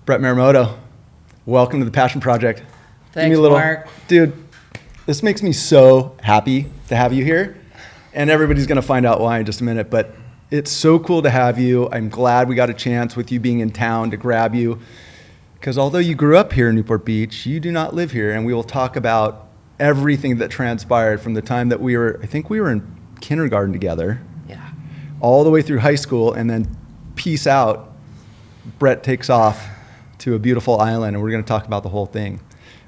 Bret Marumoto, welcome to the Passion Project. Thanks, Mark. Dude, this makes me so happy to have you here, and everybody's going to find out why in just a minute, but it's so cool to have you. I'm glad we got a chance with you being in town to grab you, because although you grew up here in Newport Beach, you do not live here, and we will talk about everything that transpired from the time that I think we were in kindergarten together, all the way through high school, and then peace out, Bret takes off to a beautiful island, and we're going to talk about the whole thing.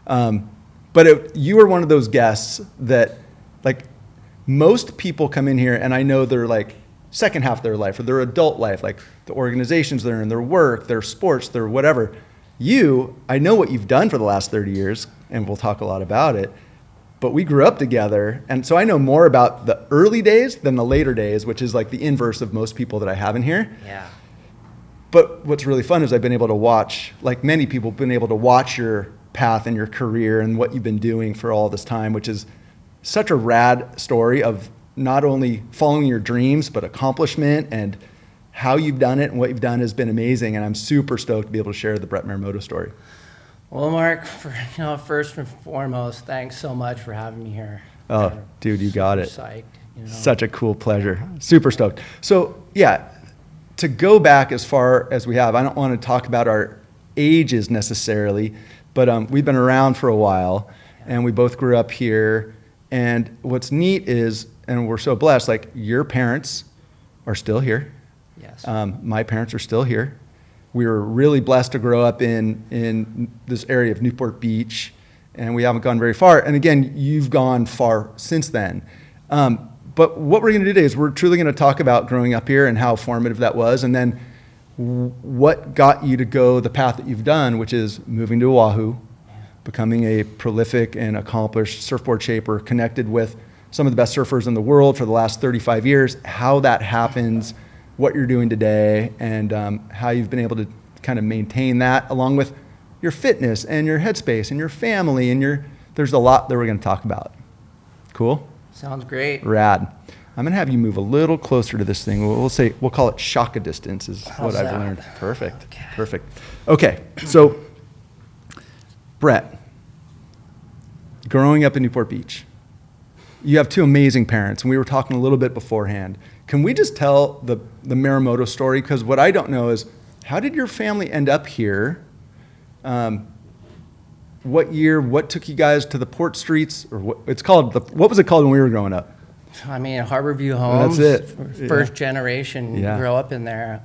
But you were one of those guests that, like, most people come in here, and I know they're like second half of their life or their adult life, like the organizations they're in, their work, their sports, their whatever. I know what you've done for the last 30 years, and we'll talk a lot about it, but we grew up together, and so I know more about the early days than the later days, which is like the inverse of most people that I have in here. Yeah. But what's really fun is I've been able to watch, like many people, been able to watch your path and your career and what you've been doing for all this time, which is such a rad story of not only following your dreams, but accomplishment, and how you've done it and what you've done has been amazing. And I'm super stoked to be able to share the Bret Marumoto story. Well, Mark, first and foremost, thanks so much for having me here. Oh, dude, you got it. Psyched, Such a cool pleasure. Super stoked. So, yeah, to go back as far as we have, I don't want to talk about our ages necessarily, but we've been around for a while, and we both grew up here. And what's neat is, and we're so blessed, like your parents are still here. Yes. My parents are still here. We were really blessed to grow up in this area of Newport Beach, and we haven't gone very far. And again, you've gone far since then. But what we're going to do today is we're truly going to talk about growing up here and how formative that was, and then what got you to go the path that you've done, which is moving to Oahu, becoming a prolific and accomplished surfboard shaper, connected with some of the best surfers in the world for the last 35 years, how that happens, what you're doing today, and how you've been able to kind of maintain that, along with your fitness and your headspace and your family, and there's a lot that we're going to talk about. Cool? Sounds great. Rad. I'm going to have you move a little closer to this thing. We'll call it shaka distance is How's what I've that? learned. Perfect. Okay. Perfect. Okay, so Bret, growing up in Newport Beach, you have two amazing parents, and we were talking a little bit beforehand. Can we just tell the Marumoto story? Because what I don't know is, how did your family end up here? What year? What took you guys to the Port Streets? Or what was it called when we were growing up? I mean, Harborview Homes. That's it. First generation, Yeah. grew up in there.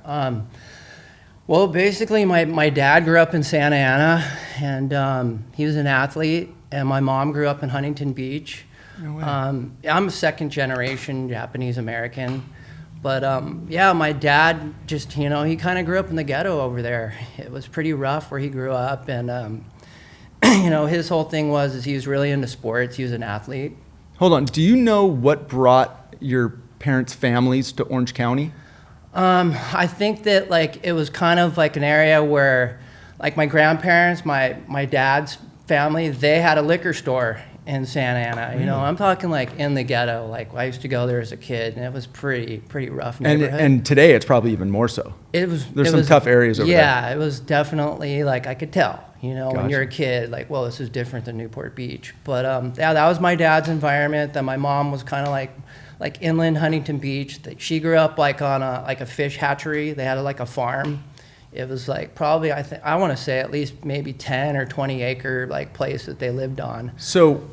Well, basically, my dad grew up in Santa Ana, and he was an athlete, and my mom grew up in Huntington Beach. No way. I'm a second generation Japanese American, but yeah, my dad just, he kind of grew up in the ghetto over there. It was pretty rough where he grew up, and his whole thing is he was really into sports. He was an athlete. Hold on. Do you know what brought your parents' families to Orange County? I think that it was kind of like an area where, like, my grandparents, my dad's family, they had a liquor store in Santa Ana. Really? I'm talking like in the ghetto. Like, I used to go there as a kid, and it was pretty rough neighborhood. And today it's probably even more so. There's some tough areas over there. Yeah, it was definitely, like, I could tell, when Gotcha. you're a kid, like, well, this is different than Newport Beach. But yeah, that was my dad's environment. Then my mom was kind of like inland Huntington Beach. She grew up like on a fish hatchery. They had a farm. It was like probably, I want to say at least maybe 10 or 20 acre place that they lived on. So,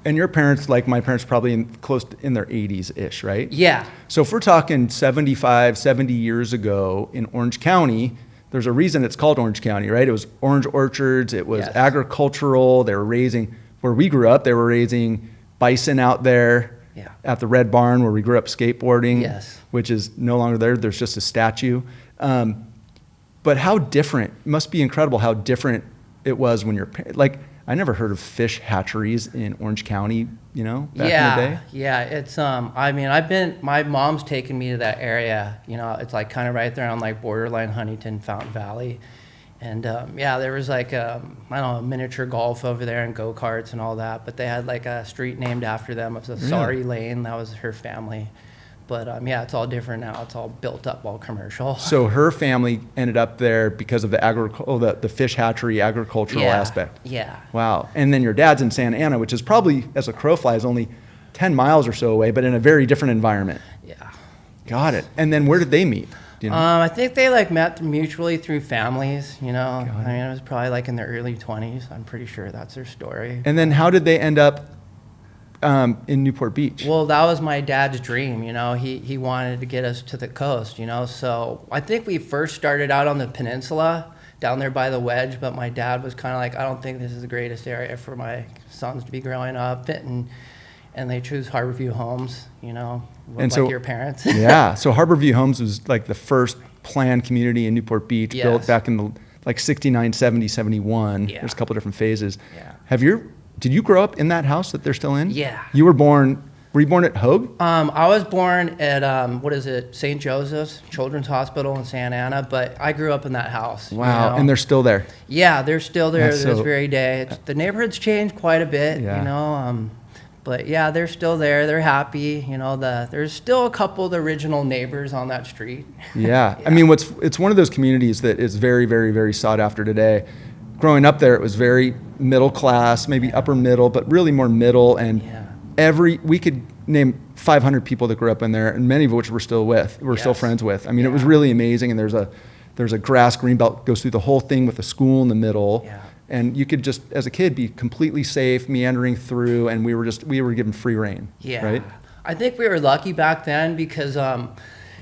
and your parents, like my parents, probably in their 80s-ish, right? Yeah. So if we're talking 75, 70 years ago in Orange County, there's a reason it's called Orange County, right? It was orange orchards, it was Yes. agricultural, they were raising, where we grew up, they were raising bison out there. Yeah. At the Red Barn where we grew up skateboarding, Yes. which is no longer there. There's just a statue. But how different, it must be incredible how different it was when I never heard of fish hatcheries in Orange County, back in the day. Yeah, it's, my mom's taken me to that area, it's like kind of right there on borderline Huntington, Fountain Valley. And yeah, there was miniature golf over there and go-karts and all that, but they had a street named after them. It was Asari Lane, that was her family. But yeah, it's all different now. It's all built up, all commercial. So her family ended up there because of the fish hatchery agricultural aspect. Yeah. Wow. And then your dad's in Santa Ana, which is probably, as a crow flies, only 10 miles or so away, but in a very different environment. Yeah. Got it. And then where did they meet? Do you know? I think they like met mutually through families, you know. I mean, it was probably like in their early 20s. I'm pretty sure that's their story. And then how did they end up in Newport Beach? Well, that was my dad's dream, you know. He wanted to get us to the coast, you know. So I think we first started out on the peninsula down there by the wedge, but my dad was kind of like, I don't think this is the greatest area for my sons to be growing up. And they choose Harborview Homes, you know, and like so, your parents. Yeah. So Harborview Homes was like the first planned community in Newport Beach, built back in the like 69, 70, 71. Yeah. There's a couple different phases. Yeah. Did you grow up in that house that they're still in? Yeah. Were you born at Hogue? I was born at, St. Joseph's Children's Hospital in Santa Ana, but I grew up in that house. Wow. You know? And they're still there? Yeah, they're still there That's to this so- very day. The neighborhood's changed quite a bit, Yeah. you know. But yeah, they're still there. They're happy. You know, there's still a couple of the original neighbors on that street. Yeah. I mean, it's one of those communities that is very, very, very sought after today. Growing up there, it was very middle class, maybe upper middle, but really more middle. And we could name 500 people that grew up in there, and many of which we're still friends with. I mean, it was really amazing. And there's a grass green belt goes through the whole thing with a school in the middle. Yeah. And you could just, as a kid, be completely safe, meandering through, and we were given free reign. Yeah. Right? I think we were lucky back then because,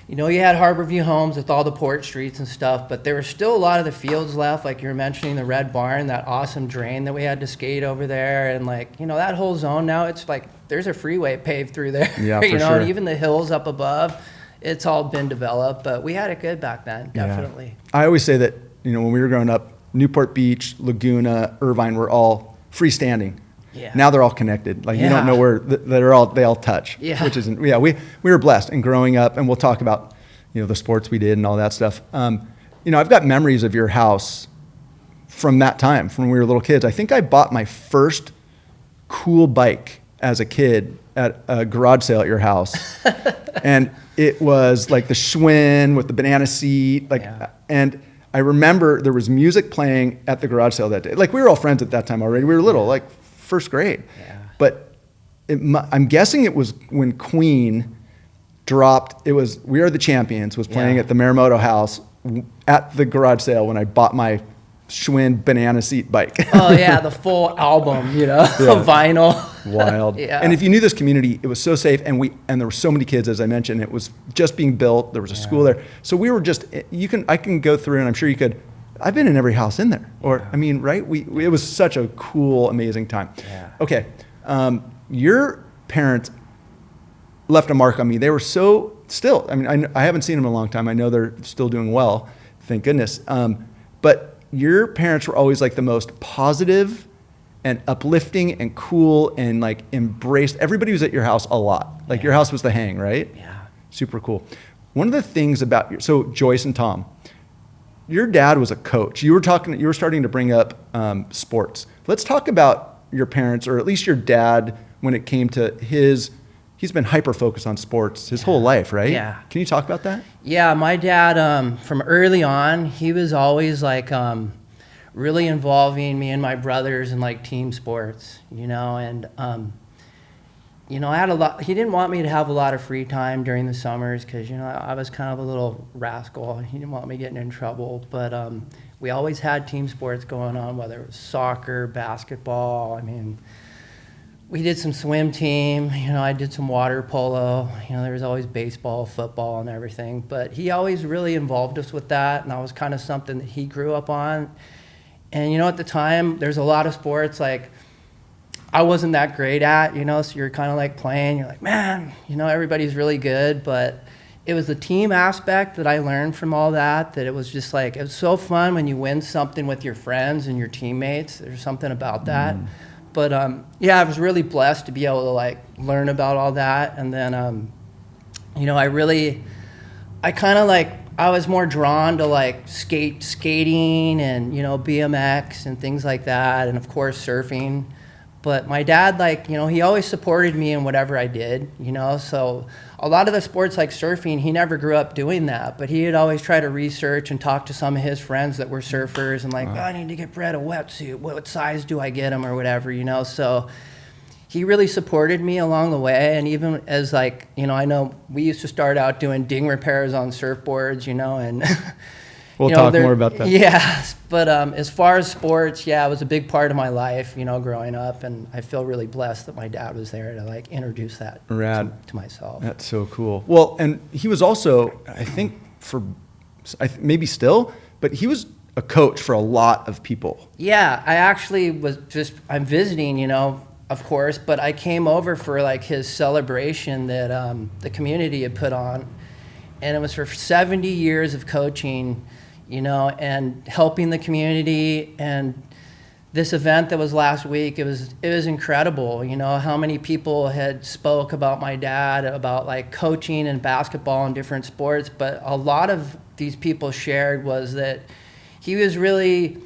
you know, you had Harborview Homes with all the port streets and stuff, but there were still a lot of the fields left, like you were mentioning the Red Barn, that awesome drain that we had to skate over there. And like, you know, that whole zone now, it's like there's a freeway paved through there. Yeah, you for know, sure. and even the hills up above, it's all been developed, but we had it good back then, definitely. Yeah. I always say that, you know, when we were growing up, Newport Beach, Laguna, Irvine were all freestanding. Yeah. Now they're all connected. Like you don't know where they all touch. Yeah. Which isn't. Yeah. We were blessed in growing up, and we'll talk about, you know, the sports we did and all that stuff. You know, I've got memories of your house from that time, from when we were little kids. I think I bought my first cool bike as a kid at a garage sale at your house, and it was like the Schwinn with the banana seat, and I remember there was music playing at the garage sale that day. Like we were all friends at that time already. We were little, like first grade. Yeah. But I'm guessing it was when Queen dropped. It was "We Are the Champions" was playing at the Marumoto house at the garage sale when I bought my Schwinn banana seat bike. Oh yeah, the full album, you know, vinyl. Wild. Yeah. And if you knew this community, it was so safe, and there were so many kids, as I mentioned. It was just being built. There was a school there, so we were just. I can go through, and I'm sure you could. I've been in every house in there, I mean, right? It was such a cool, amazing time. Yeah. Okay, your parents left a mark on me. They were still. I mean, I haven't seen them in a long time. I know they're still doing well, thank goodness. But your parents were always like the most positive and uplifting and cool and like embraced. Everybody was at your house a lot. Like your house was the hang, right? Yeah. Super cool. One of the things about so Joyce and Tom, your dad was a coach. You were starting to bring up sports. Let's talk about your parents, or at least your dad, when it came to he's been hyper focused on sports his whole life, right? Yeah. Can you talk about that? Yeah, my dad, from early on, he was always like really involving me and my brothers in like team sports, you know, and you know, he didn't want me to have a lot of free time during the summers because, you know, I was kind of a little rascal. He didn't want me getting in trouble, but we always had team sports going on, whether it was soccer, basketball. I mean, we did some swim team, you know, I did some water polo, you know, there was always baseball, football, and everything. But he always really involved us with that, and that was kind of something that he grew up on. And, you know, at the time, there's a lot of sports, like, I wasn't that great at, you know, so you're kind of like playing, you're like, man, you know, everybody's really good. But it was the team aspect that I learned from all that it was just like, it was so fun when you win something with your friends and your teammates. There's something about that. But yeah, I was really blessed to be able to like learn about all that. And then, you know, I was more drawn to like skating and, you know, BMX and things like that. And of course, surfing. But my dad, like, he always supported me in whatever I did, so a lot of the sports like surfing, he never grew up doing that, but he would always try to research and talk to some of his friends that were surfers and like, I need to get Bret a wetsuit. What size do I get him or whatever, so he really supported me along the way. And even as like, I know we used to start out doing ding repairs on surfboards, and we'll talk more about that. Yeah, but as far as sports, it was a big part of my life, growing up, and I feel really blessed that my dad was there to like introduce that to myself. That's so cool. Well, and he was also, I think, maybe still, but he was a coach for a lot of people. Yeah, I actually I'm visiting, of course, but I came over for like his celebration that the community had put on, and it was for 70 years of coaching, and helping the community. And this event that was last week, it was incredible, how many people had spoke about my dad, about like coaching and basketball and different sports. But a lot of these people shared was that he was really,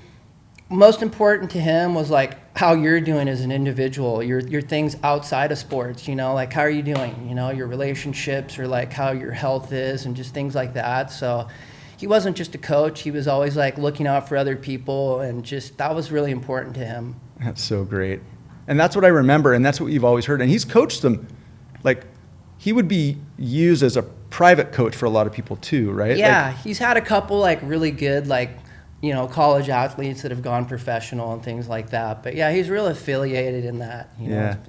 most important to him was like how you're doing as an individual, your things outside of sports, like how are you doing, your relationships, or like how your health is, and just things like that. So he wasn't just a coach, he was always like looking out for other people, and just that was really important to him. That's so great. And that's what I remember, and that's what you've always heard. And he's coached them, like he would be used as a private coach for a lot of people too, right? Yeah, he's had a couple like really good like college athletes that have gone professional and things like that. But yeah, he's real affiliated in that,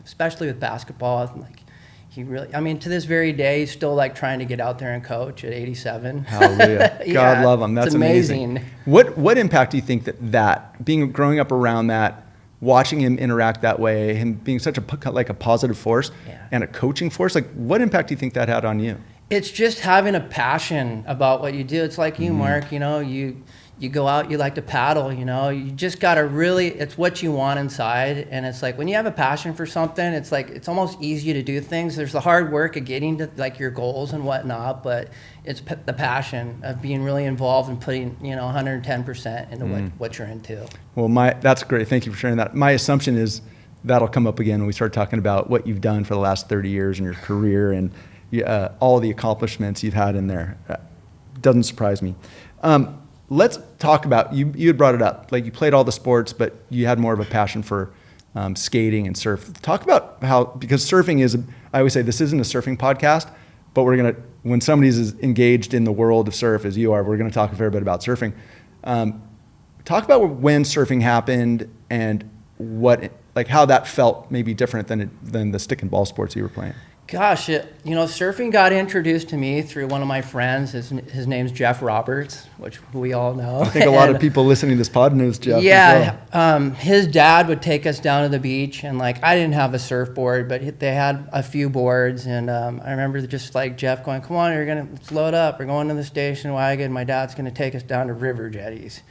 especially with basketball. Like he really, to this very day, he's still like trying to get out there and coach at 87. Hallelujah. God love him. That's it's amazing. What impact do you think that growing up around that, watching him interact that way, him being such a positive force and a coaching force, like what impact do you think that had on you? It's just having a passion about what you do. It's like you, Mark, you go out, you like to paddle, you just got to really, it's what you want inside. And it's like when you have a passion for something, it's like it's almost easy to do things. There's the hard work of getting to like your goals and whatnot, but it's the passion of being really involved and putting 110% into what you're into. Well, that's great. Thank you for sharing that. My assumption is that'll come up again when we start talking about what you've done for the last 30 years in your career and all the accomplishments you've had in there. Doesn't surprise me. Let's talk about, you had brought it up, like you played all the sports, but you had more of a passion for skating and surf. Talk about how, because surfing is, I always say this isn't a surfing podcast, but when somebody's as engaged in the world of surf as you are, we're gonna talk a fair bit about surfing. Talk about when surfing happened and how that felt maybe different than the stick and ball sports you were playing. Gosh, surfing got introduced to me through one of my friends. His name's Jeff Roberts, which we all know. I think a lot of people listening to this pod knows Jeff. Yeah, as well. His dad would take us down to the beach, and like I didn't have a surfboard, but they had a few boards, and I remember just like Jeff going, "Come on, let's load up. We're going to the station wagon. My dad's gonna take us down to river jetties."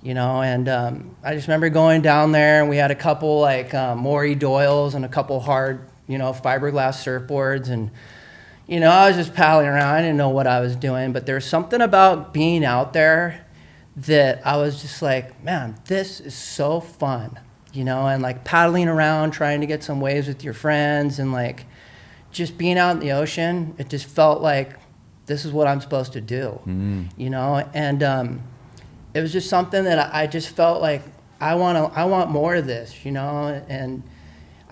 And I just remember going down there, and we had a couple like Maury Doyles and a couple hard, fiberglass surfboards, and I was just paddling around. I didn't know what I was doing, but there was something about being out there that I was just like, man, this is so fun, and like paddling around, trying to get some waves with your friends, and like just being out in the ocean. It just felt like this is what I'm supposed to do, and it was just something that I just felt like I want more of this, and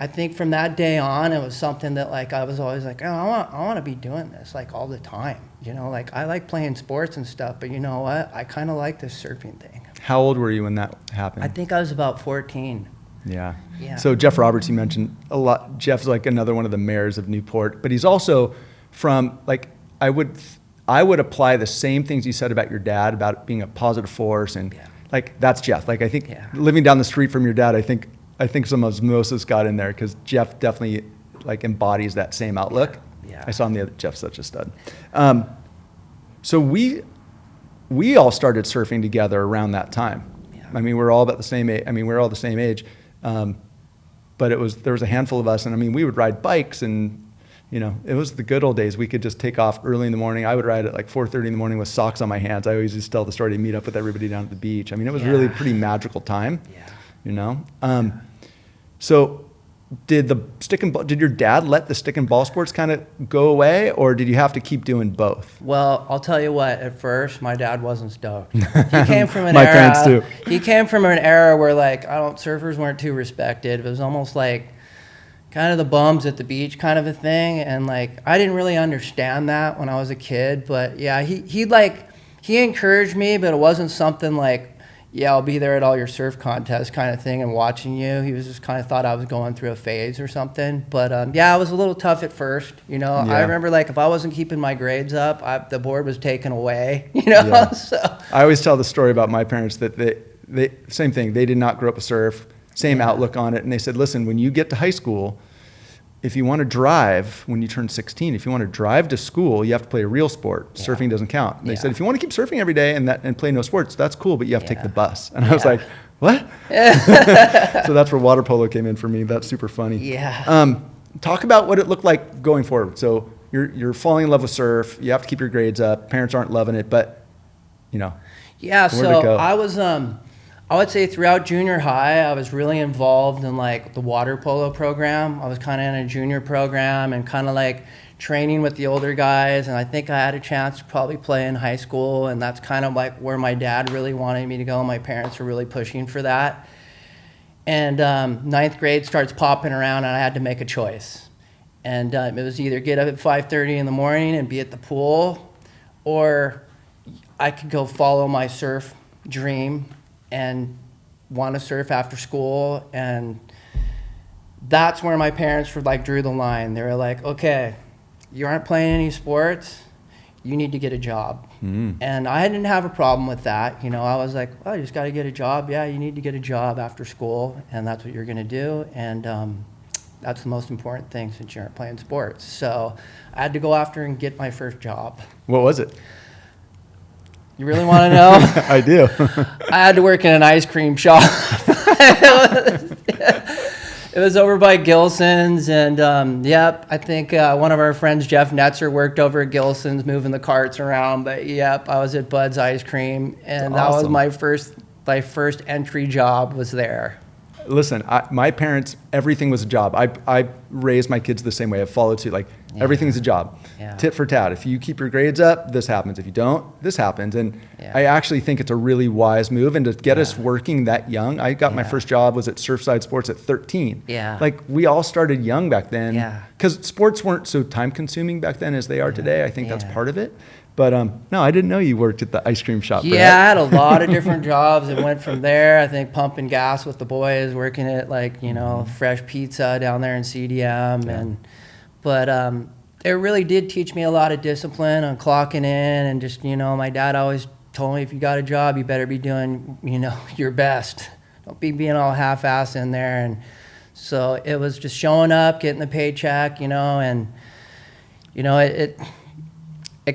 I think from that day on, it was something that like I was always like, oh, I want to be doing this like all the time. Like I like playing sports and stuff, but you know what? I kind of like this surfing thing. How old were you when that happened? I think I was about 14. Yeah. So Jeff Roberts, you mentioned a lot. Jeff's like another one of the mayors of Newport, but he's also from like I would apply the same things you said about your dad about being a positive force and like that's Jeff. Like I think living down the street from your dad, I think some osmosis got in there because Jeff definitely like embodies that same outlook. Yeah. I saw him the other. Jeff's such a stud. So we all started surfing together around that time. Yeah. We're all about the same age. We're all the same age. But there was a handful of us, and we would ride bikes, and it was the good old days. We could just take off early in the morning. I would ride at like 4:30 in the morning with socks on my hands. I always used to tell the story to meet up with everybody down at the beach. It was really a pretty magical time. Yeah. So did your dad let the stick and ball sports kind of go away, or did you have to keep doing both? Well, I'll tell you what, at first, my dad wasn't stoked. He came from an My era, parents too. He came from an era where, like, surfers weren't too respected. It was almost like kind of the bums at the beach kind of a thing. And, like, I didn't really understand that when I was a kid. But, yeah, he encouraged me, but it wasn't something like, yeah, I'll be there at all your surf contests kind of thing and watching you. He was just kind of thought I was going through a phase or something. But, yeah, I was a little tough at first, you know. Yeah. I remember, like, if I wasn't keeping my grades up, the board was taken away, you know. Yeah. So I always tell the story about my parents that they same thing. They did not grow up with surf, same outlook on it. And they said, listen, when you get to high school, if you want to drive when you turn 16, if you want to drive to school, you have to play a real sport. Yeah. Surfing doesn't count. And they Yeah. said, if you want to keep surfing every day and play no sports, that's cool, but you have to take the bus. And I was like, what? So that's where water polo came in for me. That's super funny. Yeah. Talk about what it looked like going forward. So you're falling in love with surf. You have to keep your grades up. Parents aren't loving it, but you know. Yeah, Where'd it so go? I was, I would say throughout junior high, I was really involved in like the water polo program. I was kind of in a junior program and kind of like training with the older guys. And I think I had a chance to probably play in high school. And that's kind of like where my dad really wanted me to go. My parents were really pushing for that. And ninth grade starts popping around and I had to make a choice. And it was either get up at 5:30 in the morning and be at the pool, or I could go follow my surf dream and want to surf after school. And that's where my parents were like drew the line. They were like, okay, you aren't playing any sports, you need to get a job. And I didn't have a problem with that. You know, I was like, well, you just got to get a job. Yeah, you need to get a job after school, and that's what you're going to do. And that's the most important thing since you aren't playing sports. So I had to go after and get my first job. What was it? You really want to know? I do. I had to work in an ice cream shop. It was over by Gilson's, and yep, I think one of our friends, Jeff Netzer, worked over at Gilson's moving the carts around. But yep, I was at Bud's Ice Cream, and that was my first entry job was there. Listen, my parents, everything was a job. I raised my kids the same way. I've followed suit. Like, everything's a job. Yeah. Tit for tat. If you keep your grades up, this happens. If you don't, this happens. And I actually think it's a really wise move. And to get us working that young, I got my first job was at Surfside Sports at 13. Yeah. Like, we all started young back then. Yeah. Because sports weren't so time consuming back then as they are today. I think that's part of it. But no, I didn't know you worked at the ice cream shop. Yeah, I had a lot of different jobs. It went from there, I think, pumping gas with the boys, working at like, you know, Fresh Pizza down there in CDM. But it really did teach me a lot of discipline on clocking in, and just, you know, my dad always told me, if you got a job, you better be doing, you know, your best. Don't be being all half-assed in there. And so it was just showing up, getting the paycheck, you know, and, you know, it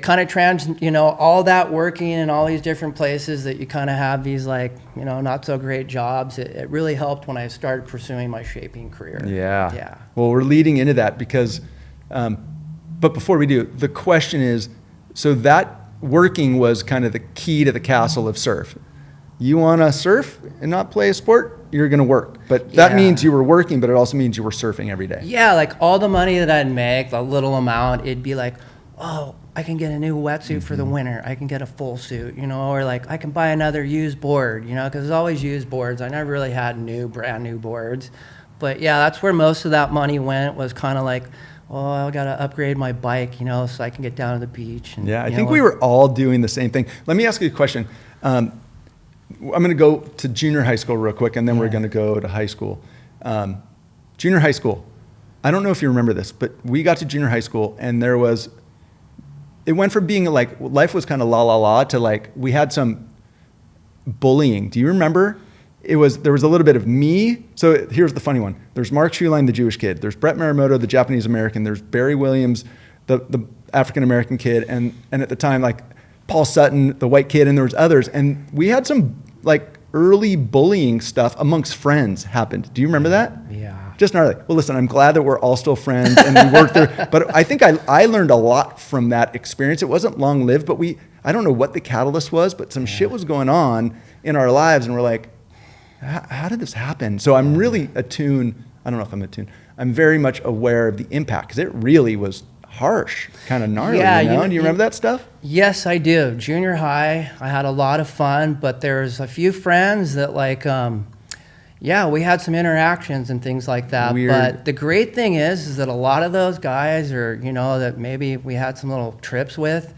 kind of you know, all that working in all these different places that you kind of have these like, you know, not so great jobs. It really helped when I started pursuing my shaping career. Yeah. Well, we're leading into that because, but before we do, the question is, so that working was kind of the key to the castle of surf. You want to surf and not play a sport, you're going to work. But that means you were working, but it also means you were surfing every day. Yeah, like all the money that I'd make, the little amount, it'd be like, oh, I can get a new wetsuit for the winter. I can get a full suit, you know, or like I can buy another used board, you know, because there's always used boards. I never really had brand new boards. But yeah, that's where most of that money went, was kind of like, oh, I got to upgrade my bike, you know, so I can get down to the beach. And, I think we were all doing the same thing. Let me ask you a question. I'm going to go to junior high school real quick, and then we're going to go to high school. Junior high school. I don't know if you remember this, but we got to junior high school, and it went from being like, life was kind of la la la to like, we had some bullying. Do you remember? There was a little bit of me. So here's the funny one. There's Mark Schuline, the Jewish kid. There's Bret Marumoto, the Japanese American. There's Barry Williams, the African American kid. And at the time, like Paul Sutton, the white kid, and there was others. And we had some like early bullying stuff amongst friends happened. Do you remember that? Yeah. Just gnarly. Well, listen, I'm glad that we're all still friends and we worked there. But I think I learned a lot from that experience. It wasn't long lived, but I don't know what the catalyst was, but some shit was going on in our lives, and we're like, how did this happen? So I'm really attuned. I don't know if I'm attuned. I'm very much aware of the impact because it really was harsh, kind of gnarly. Yeah, you know? Do you remember that stuff? Yes, I do. Junior high, I had a lot of fun, but there's a few friends that like, yeah, we had some interactions and things like that. Weird. But the great thing is that a lot of those guys, or you know, that maybe we had some little trips with,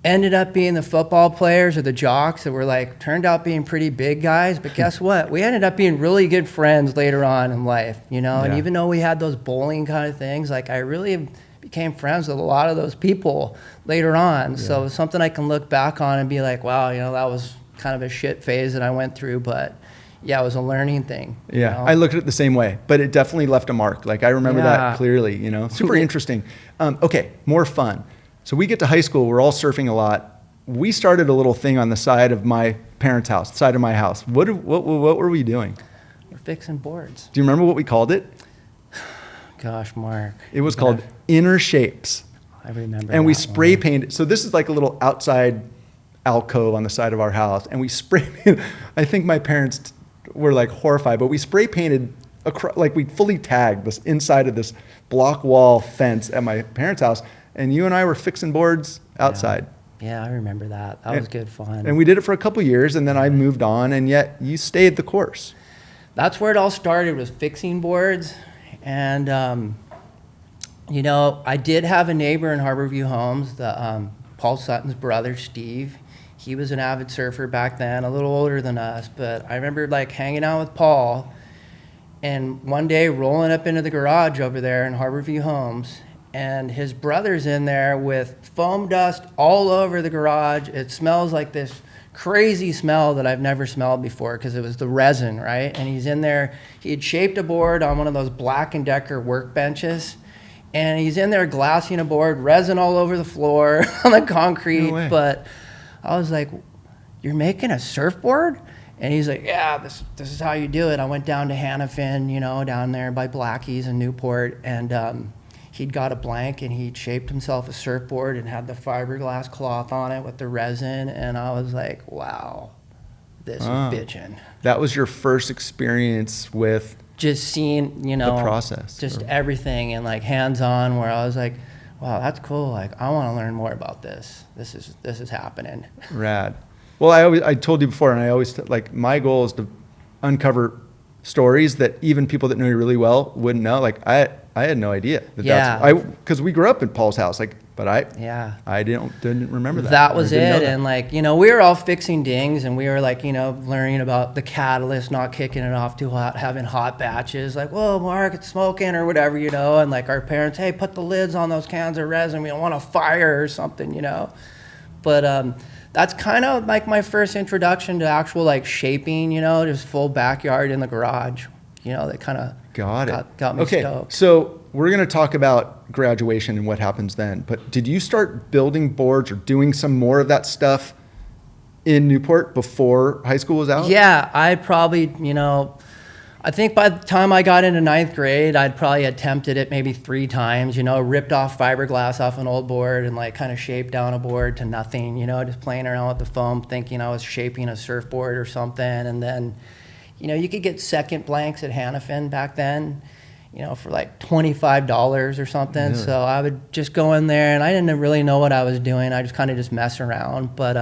ended up being the football players or the jocks that were like turned out being pretty big guys. But guess what? We ended up being really good friends later on in life, you know. And even though we had those bowling kind of things, like I really became friends with a lot of those people later on. So it's something I can look back on and be like, wow, you know, that was kind of a shit phase that I went through, but yeah, it was a learning thing. Yeah, you know? I looked at it the same way, but it definitely left a mark. Like I remember that clearly, you know, super interesting. Okay, more fun. So we get to high school, we're all surfing a lot. We started a little thing on the side of my parents' house, side of my house. What were we doing? We're fixing boards. Do you remember what we called it? Gosh, Mark. It was called Inner Shapes. I remember. And we spray painted. So this is like a little outside alcove on the side of our house, and we spray painted. I think my parents were like horrified, but we spray painted like we fully tagged this inside of this block wall fence at my parents' house, and you and I were fixing boards outside. Yeah, I remember that. That was good fun. And we did it for a couple years, and then I moved on, and yet you stayed the course. That's where it all started, was fixing boards. And, you know, I did have a neighbor in Harborview Homes, Paul Sutton's brother, Steve. He was an avid surfer back then, a little older than us. But I remember, like, hanging out with Paul, and one day rolling up into the garage over there in Harborview Homes, and his brother's in there with foam dust all over the garage. It smells like this crazy smell that I've never smelled before because it was the resin, right? And he's in there. He had shaped a board on one of those Black & Decker workbenches, and he's in there glassing a board, resin all over the floor on the concrete. No way. But I was like, "You're making a surfboard?" And he's like, "Yeah, this is how you do it." I went down to Hannafin, you know, down there by Blackie's in Newport, and he'd got a blank and he'd shaped himself a surfboard and had the fiberglass cloth on it with the resin. And I was like, wow, this is bitchin'. That was your first experience with just seeing, you know, the process, just everything and like hands-on, where I was like, wow, that's cool. Like, I want to learn more about this. This is happening. Rad. Well, I told you before, and I always, like, my goal is to uncover stories that even people that know you really well wouldn't know. Like, I had no idea because we grew up in Paul's house, like, but I didn't remember that. That was it. And like, you know, we were all fixing dings, and we were like, you know, learning about the catalyst, not kicking it off too hot, having hot batches, like, whoa, Mark, it's smoking or whatever, you know, and like our parents, hey, put the lids on those cans of resin, we don't want a fire or something, you know. But that's kind of like my first introduction to actual like shaping, you know, just full backyard in the garage, you know, that kind of got me stoked. So we're going to talk about graduation and what happens then, but did you start building boards or doing some more of that stuff in Newport before high school was out? Yeah, I probably, you know, I think by the time I got into 9th grade, I'd probably attempted it maybe 3 times, you know, ripped off fiberglass off an old board and like kind of shaped down a board to nothing, you know, just playing around with the foam, thinking I was shaping a surfboard or something. And then, you know, you could get second blanks at Hannafin back then, you know, for like $25 or something. Really? So I would just go in there, and I didn't really know what I was doing. I just kind of just mess around. But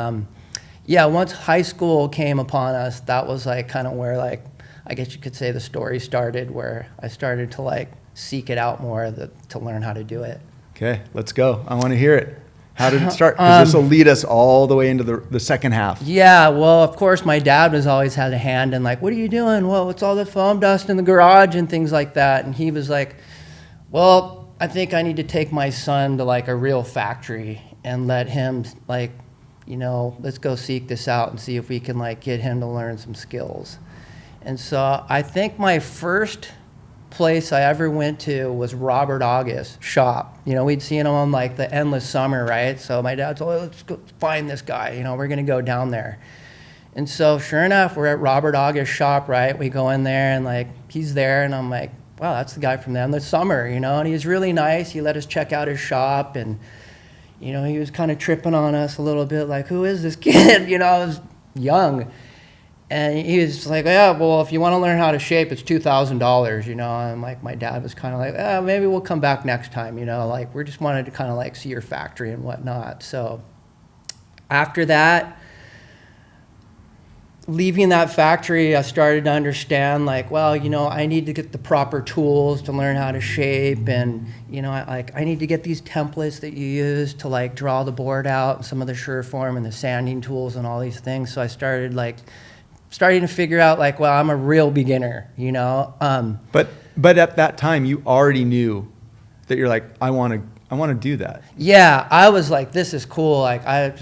yeah, once high school came upon us, that was like kind of where, like, I guess you could say the story started, where I started to like seek it out more to learn how to do it. Okay, let's go. I want to hear it. How did it start? Because this will lead us all the way into the second half. Yeah, well, of course, my dad was always had a hand in like, what are you doing? Well, it's all the foam dust in the garage and things like that. And he was like, well, I think I need to take my son to like a real factory and let him like, you know, let's go seek this out and see if we can like get him to learn some skills. And so I think my first place I ever went to was Robert August's shop. You know, we'd seen him on like the Endless Summer, right? So my dad told, let's go find this guy, you know, we're gonna go down there. And so sure enough, we're at Robert August's shop, right? We go in there and like, he's there, and I'm like, wow, that's the guy from the Endless Summer, you know? And he was really nice. He let us check out his shop, and, you know, he was kind of tripping on us a little bit, like, who is this kid? You know, I was young. And he was like, yeah, well, if you want to learn how to shape, it's $2,000, you know. And like my dad was kind of like, maybe we'll come back next time, you know. Like we just wanted to kind of like see your factory and whatnot. So after that, leaving that factory, I started to understand like, well, you know, I need to get the proper tools to learn how to shape, and you know, I need to get these templates that you use to like draw the board out, and some of the Surfform and the sanding tools and all these things. So I started starting to figure out like, well, I'm a real beginner, you know. But at that time, you already knew that you're like, I want to do that. Yeah, I was like, this is cool. Like I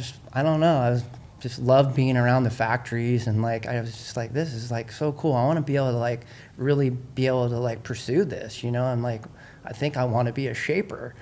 don't know. I just loved being around the factories, and like I was just like, this is like so cool. I want to be able to like really be able to like pursue this, you know. And like I think I want to be a shaper.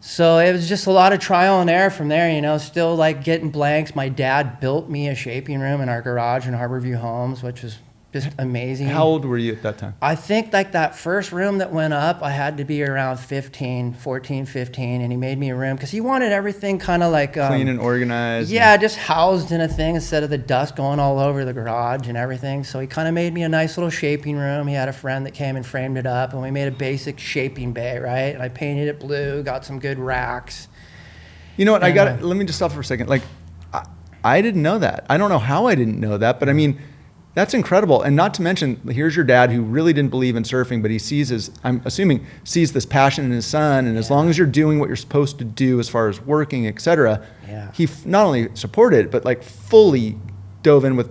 So it was just a lot of trial and error from there, you know, still like getting blanks. My dad built me a shaping room in our garage in Harborview Homes, which was just amazing. How old were you at that time? I think like that first room that went up, I had to be around 15, and he made me a room because he wanted everything kind of like clean and organized. Yeah, just housed in a thing instead of the dust going all over the garage and everything. So he kind of made me a nice little shaping room. He had a friend that came and framed it up, and we made a basic shaping bay, right? And I painted it blue, got some good racks. You know what? Let me just stop for a second. Like, I didn't know that. I don't know how I didn't know that, but I mean, that's incredible. And not to mention, here's your dad who really didn't believe in surfing, but he sees this passion in his son. And as long as you're doing what you're supposed to do as far as working, et cetera, he not only supported it, but like fully jumped in with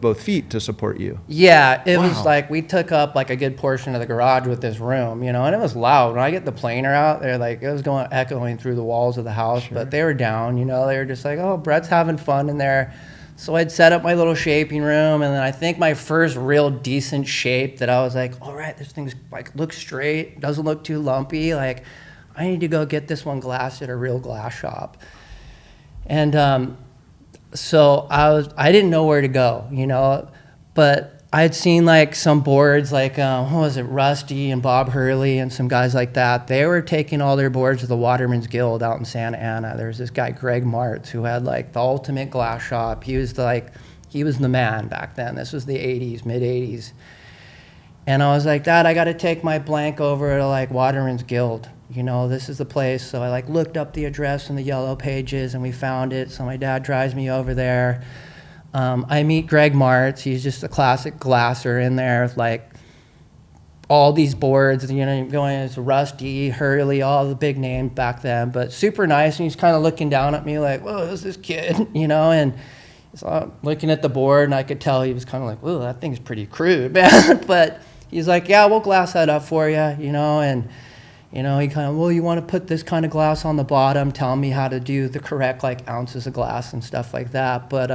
both feet to support you. Yeah, it was like we took up like a good portion of the garage with this room, you know, and it was loud. When I get the planer out there, like it was echoing through the walls of the house, but they were down, you know, they were just like, oh, Bret's having fun in there. So I'd set up my little shaping room, and then I think my first real decent shape that I was like, all right, this thing's like looks straight, doesn't look too lumpy. Like, I need to go get this one glassed at a real glass shop. And so I didn't know where to go, you know, but I had seen like some boards like, what was it, Rusty and Bob Hurley and some guys like that. They were taking all their boards to the Waterman's Guild out in Santa Ana. There was this guy, Greg Martz, who had like the ultimate glass shop. He was the man back then. This was the 80s, mid 80s. And I was like, Dad, I got to take my blank over to like Waterman's Guild. You know, this is the place. So I like looked up the address in the yellow pages and we found it. So my dad drives me over there. I meet Greg Martz. He's just a classic glasser in there with like all these boards, you know, going as Rusty, Hurley, all the big names back then, but super nice. And he's kind of looking down at me like, whoa, who's this kid? You know, and so I'm looking at the board and I could tell he was kind of like, whoa, that thing's pretty crude, man. But he's like, yeah, we'll glass that up for you, you know, and you know, he kind of, well, you want to put this kind of glass on the bottom, telling me how to do the correct like ounces of glass and stuff like that. But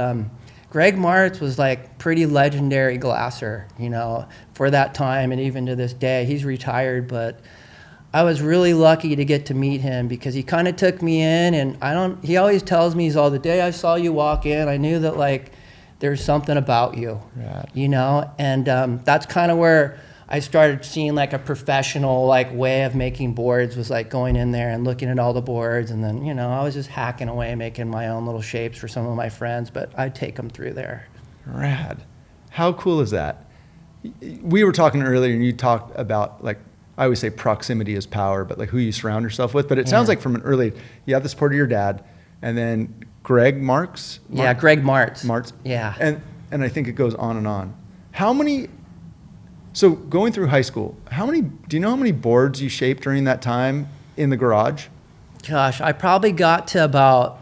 Greg Martz was like pretty legendary glasser, you know, for that time and even to this day. He's retired, but I was really lucky to get to meet him because he kind of took me in, and he always tells me, the day I saw you walk in, I knew that like there's something about you, right, you know, and that's kind of where I started seeing like a professional like way of making boards, was like going in there and looking at all the boards, and then, you know, I was just hacking away making my own little shapes for some of my friends, but I'd take them through there. Rad. How cool is that? We were talking earlier and you talked about, like, I always say proximity is power, but like who you surround yourself with. But it sounds like from an early, you have the support of your dad, and then Greg Martz? Yeah, Greg Martz. Martz. Yeah. And I think it goes on and on. So going through high school, do you know how many boards you shaped during that time in the garage? Gosh, I probably got to about,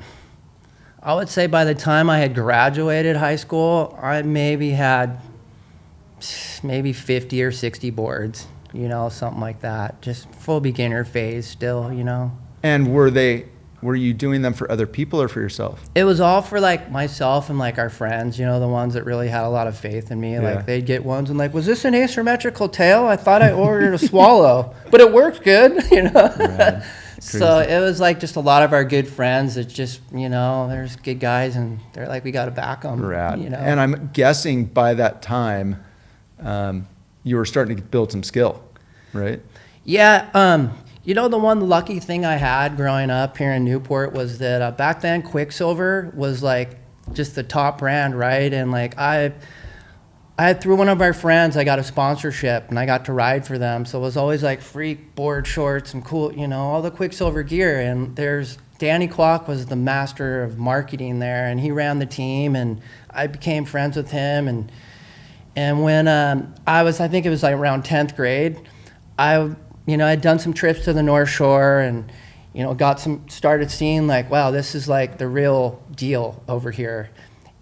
I would say by the time I had graduated high school, I maybe had 50 or 60 boards, you know, something like that. Just full beginner phase still, you know. And were you doing them for other people or for yourself? It was all for like myself and like our friends, you know, the ones that really had a lot of faith in me. Yeah. Like they'd get ones and like, was this an asymmetrical tail? I thought I ordered a swallow, but it works good, you know. Right. So it was like just a lot of our good friends. It's just, you know, there's good guys and they're like, we got to back them. Right. You know? And I'm guessing by that time, you were starting to build some skill, right? Yeah. You know, the one lucky thing I had growing up here in Newport was that back then Quicksilver was like just the top brand, right? And like I had, through one of our friends, I got a sponsorship and I got to ride for them. So it was always like free board shorts and cool, you know, all the Quicksilver gear. And Danny Kwok was the master of marketing there, and he ran the team, and I became friends with him. And when I think it was like around 10th grade, I'd done some trips to the North Shore, and, you know, started seeing like, wow, this is like the real deal over here.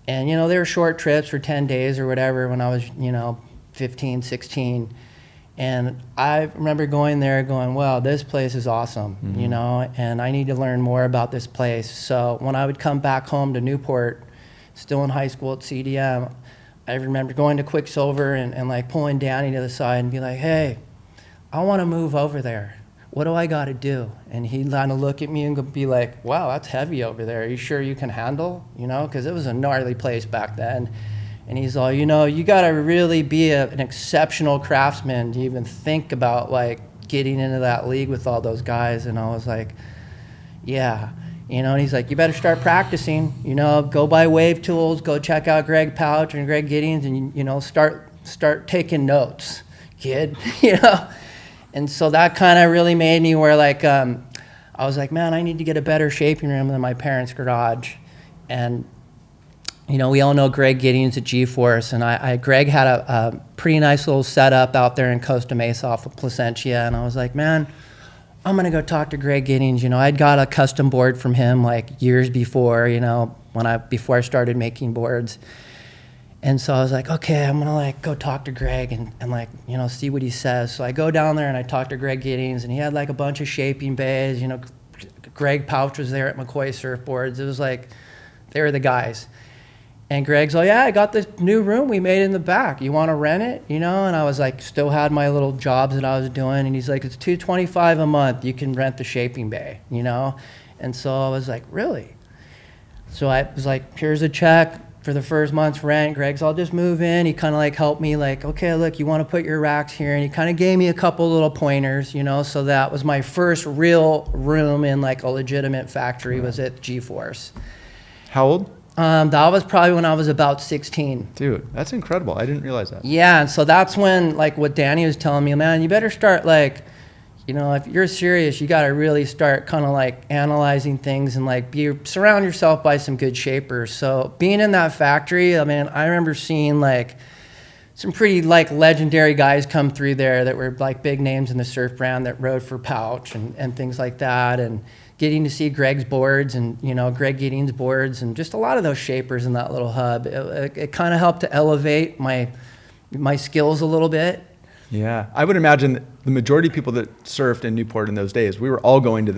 And, you know, they were short trips for 10 days or whatever when I was, you know, 15, 16. And I remember going there going, wow, this place is awesome, you know, and I need to learn more about this place. So when I would come back home to Newport, still in high school at CDM, I remember going to Quicksilver and like pulling Danny to the side and be like, hey, I want to move over there. What do I got to do? And he'd kind of look at me and be like, wow, that's heavy over there. Are you sure you can handle? You know, because it was a gnarly place back then. And he's all, you know, you got to really be an exceptional craftsman to even think about like getting into that league with all those guys. And I was like, yeah. You know, and he's like, you better start practicing, you know, go buy wave tools, go check out Greg Pouch and Greg Giddings, and, you know, start taking notes, kid, you know. And so that kind of really made me where like, I was like, man, I need to get a better shaping room than my parents' garage. And, you know, we all know Greg Giddings at G-Force, and Greg had a pretty nice little setup out there in Costa Mesa off of Placentia, and I was like, man, I'm gonna go talk to Greg Giddings. You know, I'd got a custom board from him like years before, you know, before I started making boards. And so I was like, okay, I'm gonna like go talk to Greg and like, you know, see what he says. So I go down there and I talk to Greg Giddings, and he had like a bunch of shaping bays, you know, Greg Pouch was there at McCoy Surfboards. It was like, they were the guys. And Greg's like, yeah, I got this new room we made in the back. You want to rent it? You know? And I was like, still had my little jobs that I was doing. And he's like, it's $225 a month. You can rent the shaping bay, you know? And so I was like, really? So I was like, here's a check for the first month's rent. Greg's, I'll just move in. He kind of like helped me like, okay, look, you want to put your racks here. And he kind of gave me a couple little pointers, you know? So that was my first real room in like a legitimate factory, was at G-Force. How old? That was probably when I was about 16. Dude, that's incredible. I didn't realize that. Yeah, and so that's when, like, what Danny was telling me, man, you better start, like, you know, if you're serious, you got to really start kind of, like, analyzing things and, like, surround yourself by some good shapers. So being in that factory, I mean, I remember seeing, like, some pretty, like, legendary guys come through there that were, like, big names in the surf brand that rode for Pouch and things like that, and getting to see Greg's boards and, you know, Greg Giddings' boards and just a lot of those shapers in that little hub. It kind of helped to elevate my skills a little bit. Yeah, I would imagine that the majority of people that surfed in Newport in those days, we were all going to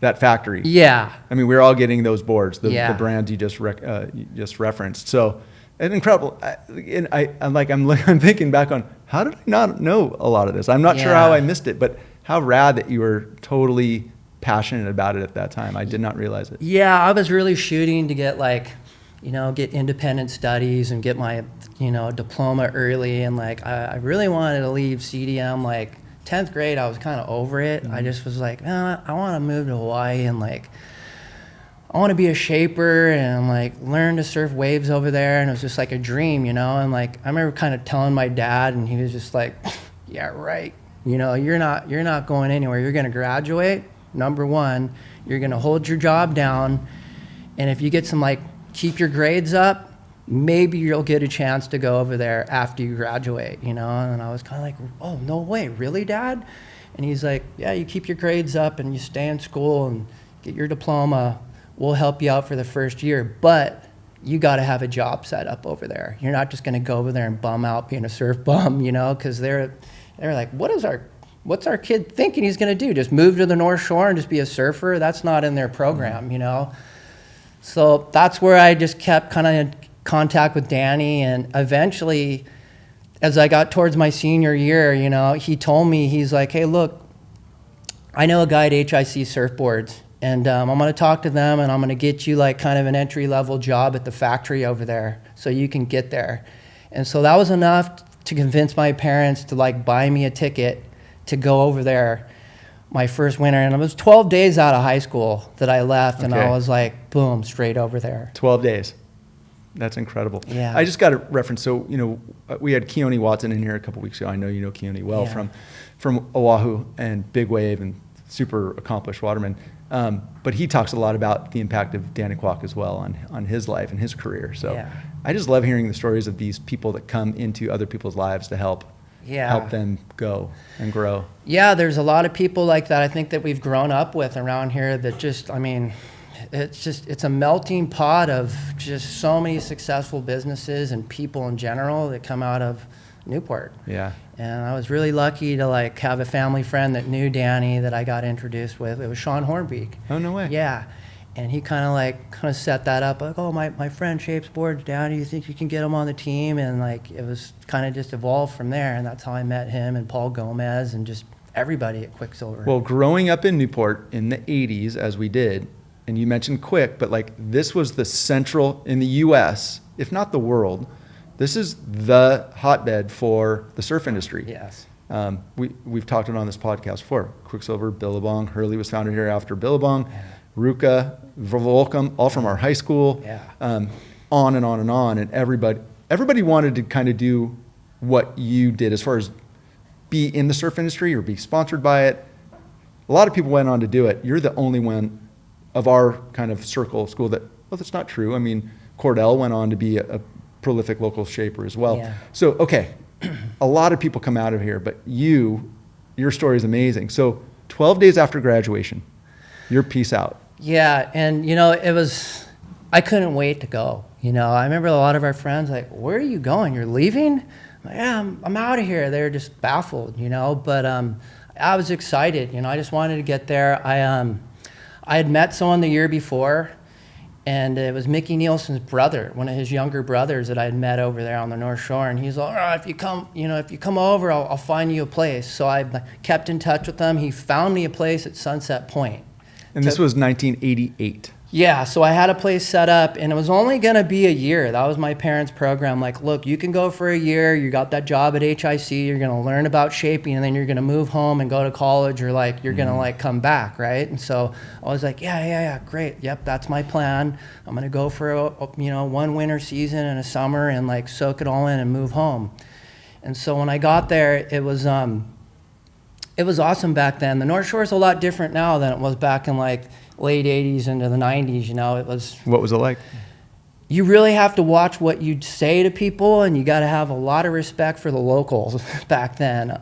that factory. Yeah. I mean, we were all getting those boards, the Yeah. brands you just referenced. So, an incredible. I'm thinking back on, how did I not know a lot of this? I'm not sure how I missed it, but how rad that you were totally passionate about it at that time. I did not realize it. Yeah, I was really shooting to get like, you know, get independent studies and get my, you know, diploma early. And like, I really wanted to leave CDM. Like 10th grade, I was kind of over it. Mm-hmm. I just was like, I want to move to Hawaii and like, I want to be a shaper and like learn to surf waves over there. And it was just like a dream, you know? And like, I remember kind of telling my dad, and he was just like, yeah, right. You know, you're not going anywhere. You're going to graduate. Number one, you're going to hold your job down, and if you get some, like, keep your grades up, maybe you'll get a chance to go over there after you graduate, you know? And I was kind of like, oh, no way, really, Dad? And he's like, yeah, you keep your grades up and you stay in school and get your diploma. We'll help you out for the first year, but you got to have a job set up over there. You're not just going to go over there and bum out being a surf bum, you know? Because they're like, what's our kid thinking he's going to do? Just move to the North Shore and just be a surfer? That's not in their program, you know? So that's where I just kept kind of in contact with Danny. And eventually, as I got towards my senior year, you know, he told me, he's like, hey, look, I know a guy at HIC Surfboards, and I'm going to talk to them, and I'm going to get you like kind of an entry-level job at the factory over there so you can get there. And so that was enough to convince my parents to like buy me a ticket to go over there my first winter. And it was 12 days out of high school that I left, and I was like, boom, straight over there. 12 days. That's incredible. Yeah. I just got a reference. So, we had Keone Watson in here a couple weeks ago. I know you know Keone well Yeah. from Oahu and big wave and super accomplished waterman. But he talks a lot about the impact of Daniquoc as well on his life and his career. So Yeah. I just love hearing the stories of these people that come into other people's lives to help them go and grow. Yeah, there's a lot of people like that I think that we've grown up with around here that just, I mean, it's a melting pot of just so many successful businesses and people in general that come out of Newport. Yeah. And I was really lucky to like have a family friend that knew Danny that I got introduced with. It was Sean Hornbeek. Oh, no way. Yeah. And he kind of set that up, like, oh, my friend shapes boards, Danny, you think you can get him on the team? And like, it was kind of just evolved from there. And that's how I met him and Paul Gomez and just everybody at Quicksilver. Well, growing up in Newport in the 80s, as we did, and you mentioned Quick, but like this was the central, in the US, if not the world, this is the hotbed for the surf industry. Yes. We've talked about on this podcast before. Quicksilver, Billabong, Hurley was founded here after Billabong, Ruka, Volcom, all from our high school. Yeah. On and on and on. And everybody wanted to kind of do what you did as far as be in the surf industry or be sponsored by it. A lot of people went on to do it. You're the only one of our kind of circle of school that, well, that's not true. I mean, Cordell went on to be a prolific local shaper as well. Yeah. So, okay, a lot of people come out of here, but your story is amazing. So 12 days after graduation, you're peace out. Yeah, and I couldn't wait to go. I remember a lot of our friends like, where are you going? You're leaving? I'm like, yeah, I'm out of here. They're just baffled, but I was excited. I just wanted to get there. I had met someone the year before, and it was Mickey Nielsen's brother, one of his younger brothers that I had met over there on the North Shore. And he's like, if you come over, I'll find you a place. So I kept in touch with him. He found me a place at Sunset Point. And this was 1988. Yeah, so I had a place set up, and it was only going to be a year. That was my parents' program. Like, look, you can go for a year. You got that job at HIC. You're going to learn about shaping, and then you're going to move home and go to college, or like you're going to come back, right? And so I was like, yeah, great. Yep, that's my plan. I'm going to go for one winter season and a summer and like soak it all in and move home. And so when I got there, it was awesome back then. The North Shore is a lot different now than it was back in like late 80s into the 90s. It was. What was it like? You really have to watch what you say to people, and you got to have a lot of respect for the locals back then.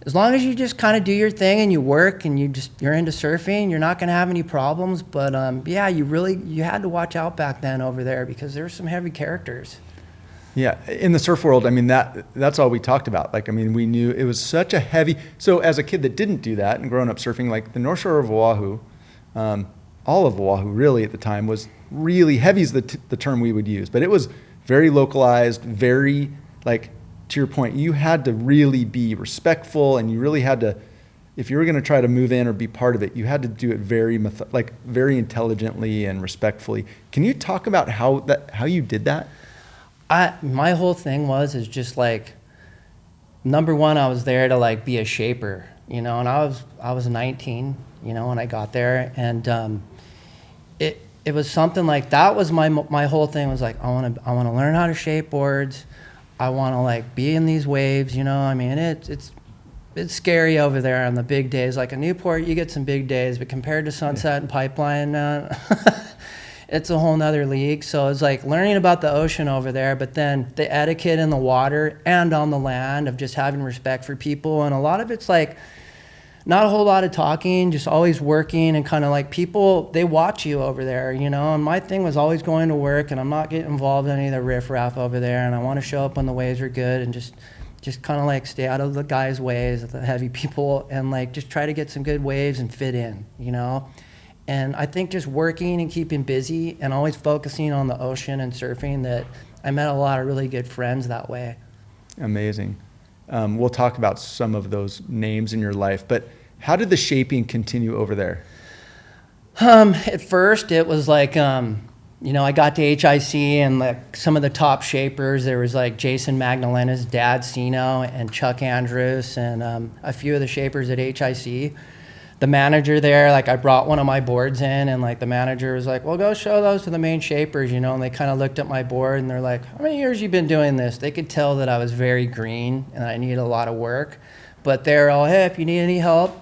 As long as you just kind of do your thing and you work and you're into surfing, you're not going to have any problems. But yeah, you had to watch out back then over there because there were some heavy characters. Yeah, in the surf world, I mean, that's all we talked about. Like, I mean, we knew it was such a heavy. So as a kid that didn't do that and growing up surfing, like the North Shore of Oahu, all of Oahu really at the time was really heavy is the term we would use, but it was very localized, very like, to your point, you had to really be respectful, and you really had to, if you were going to try to move in or be part of it, you had to do it very very intelligently and respectfully. Can you talk about how you did that? My whole thing is just like, number one, I was there to like be a shaper, and I was 19, when I got there, and it was something like that was my whole thing was like, I want to learn how to shape boards. I want to like be in these waves, I mean, it's scary over there on the big days. Like in Newport, you get some big days, but compared to Sunset and Pipeline, it's a whole nother league. So it's like learning about the ocean over there, but then the etiquette in the water and on the land of just having respect for people. And a lot of it's like not a whole lot of talking, just always working, and kind of like people, they watch you over there, and my thing was always going to work, and I'm not getting involved in any of the riffraff over there, and I want to show up when the waves are good and just kind of like stay out of the guys' ways, the heavy people, and like just try to get some good waves and fit in, And I think just working and keeping busy and always focusing on the ocean and surfing, that I met a lot of really good friends that way. Amazing. We'll talk about some of those names in your life, but how did the shaping continue over there? At first, it was like, I got to HIC, and like some of the top shapers, there was like Jason Magdalena's dad, Sino, and Chuck Andrews, and a few of the shapers at HIC. the manager there, like I brought one of my boards in, and like the manager was like, well, go show those to the main shapers, you know, and they kind of looked at my board and they're like, how many years you been doing this? They could tell that I was very green and I needed a lot of work, but they're all, hey, if you need any help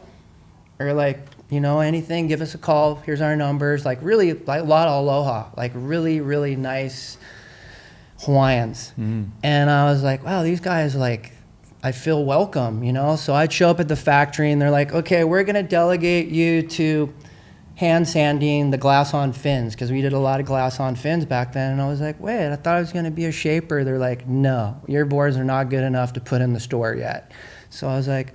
or like, you know, anything, give us a call. Here's our numbers. Like really, like a lot of aloha, like really, really nice Hawaiians. And I was like, wow, these guys, like, I feel welcome, you know? So I'd show up at the factory and they're like, okay, we're gonna delegate you to hand sanding the glass on fins, because we did a lot of glass on fins back then. And I was like, wait, I thought I was gonna be a shaper. They're like, no, your boards are not good enough to put in the store yet. So I was like,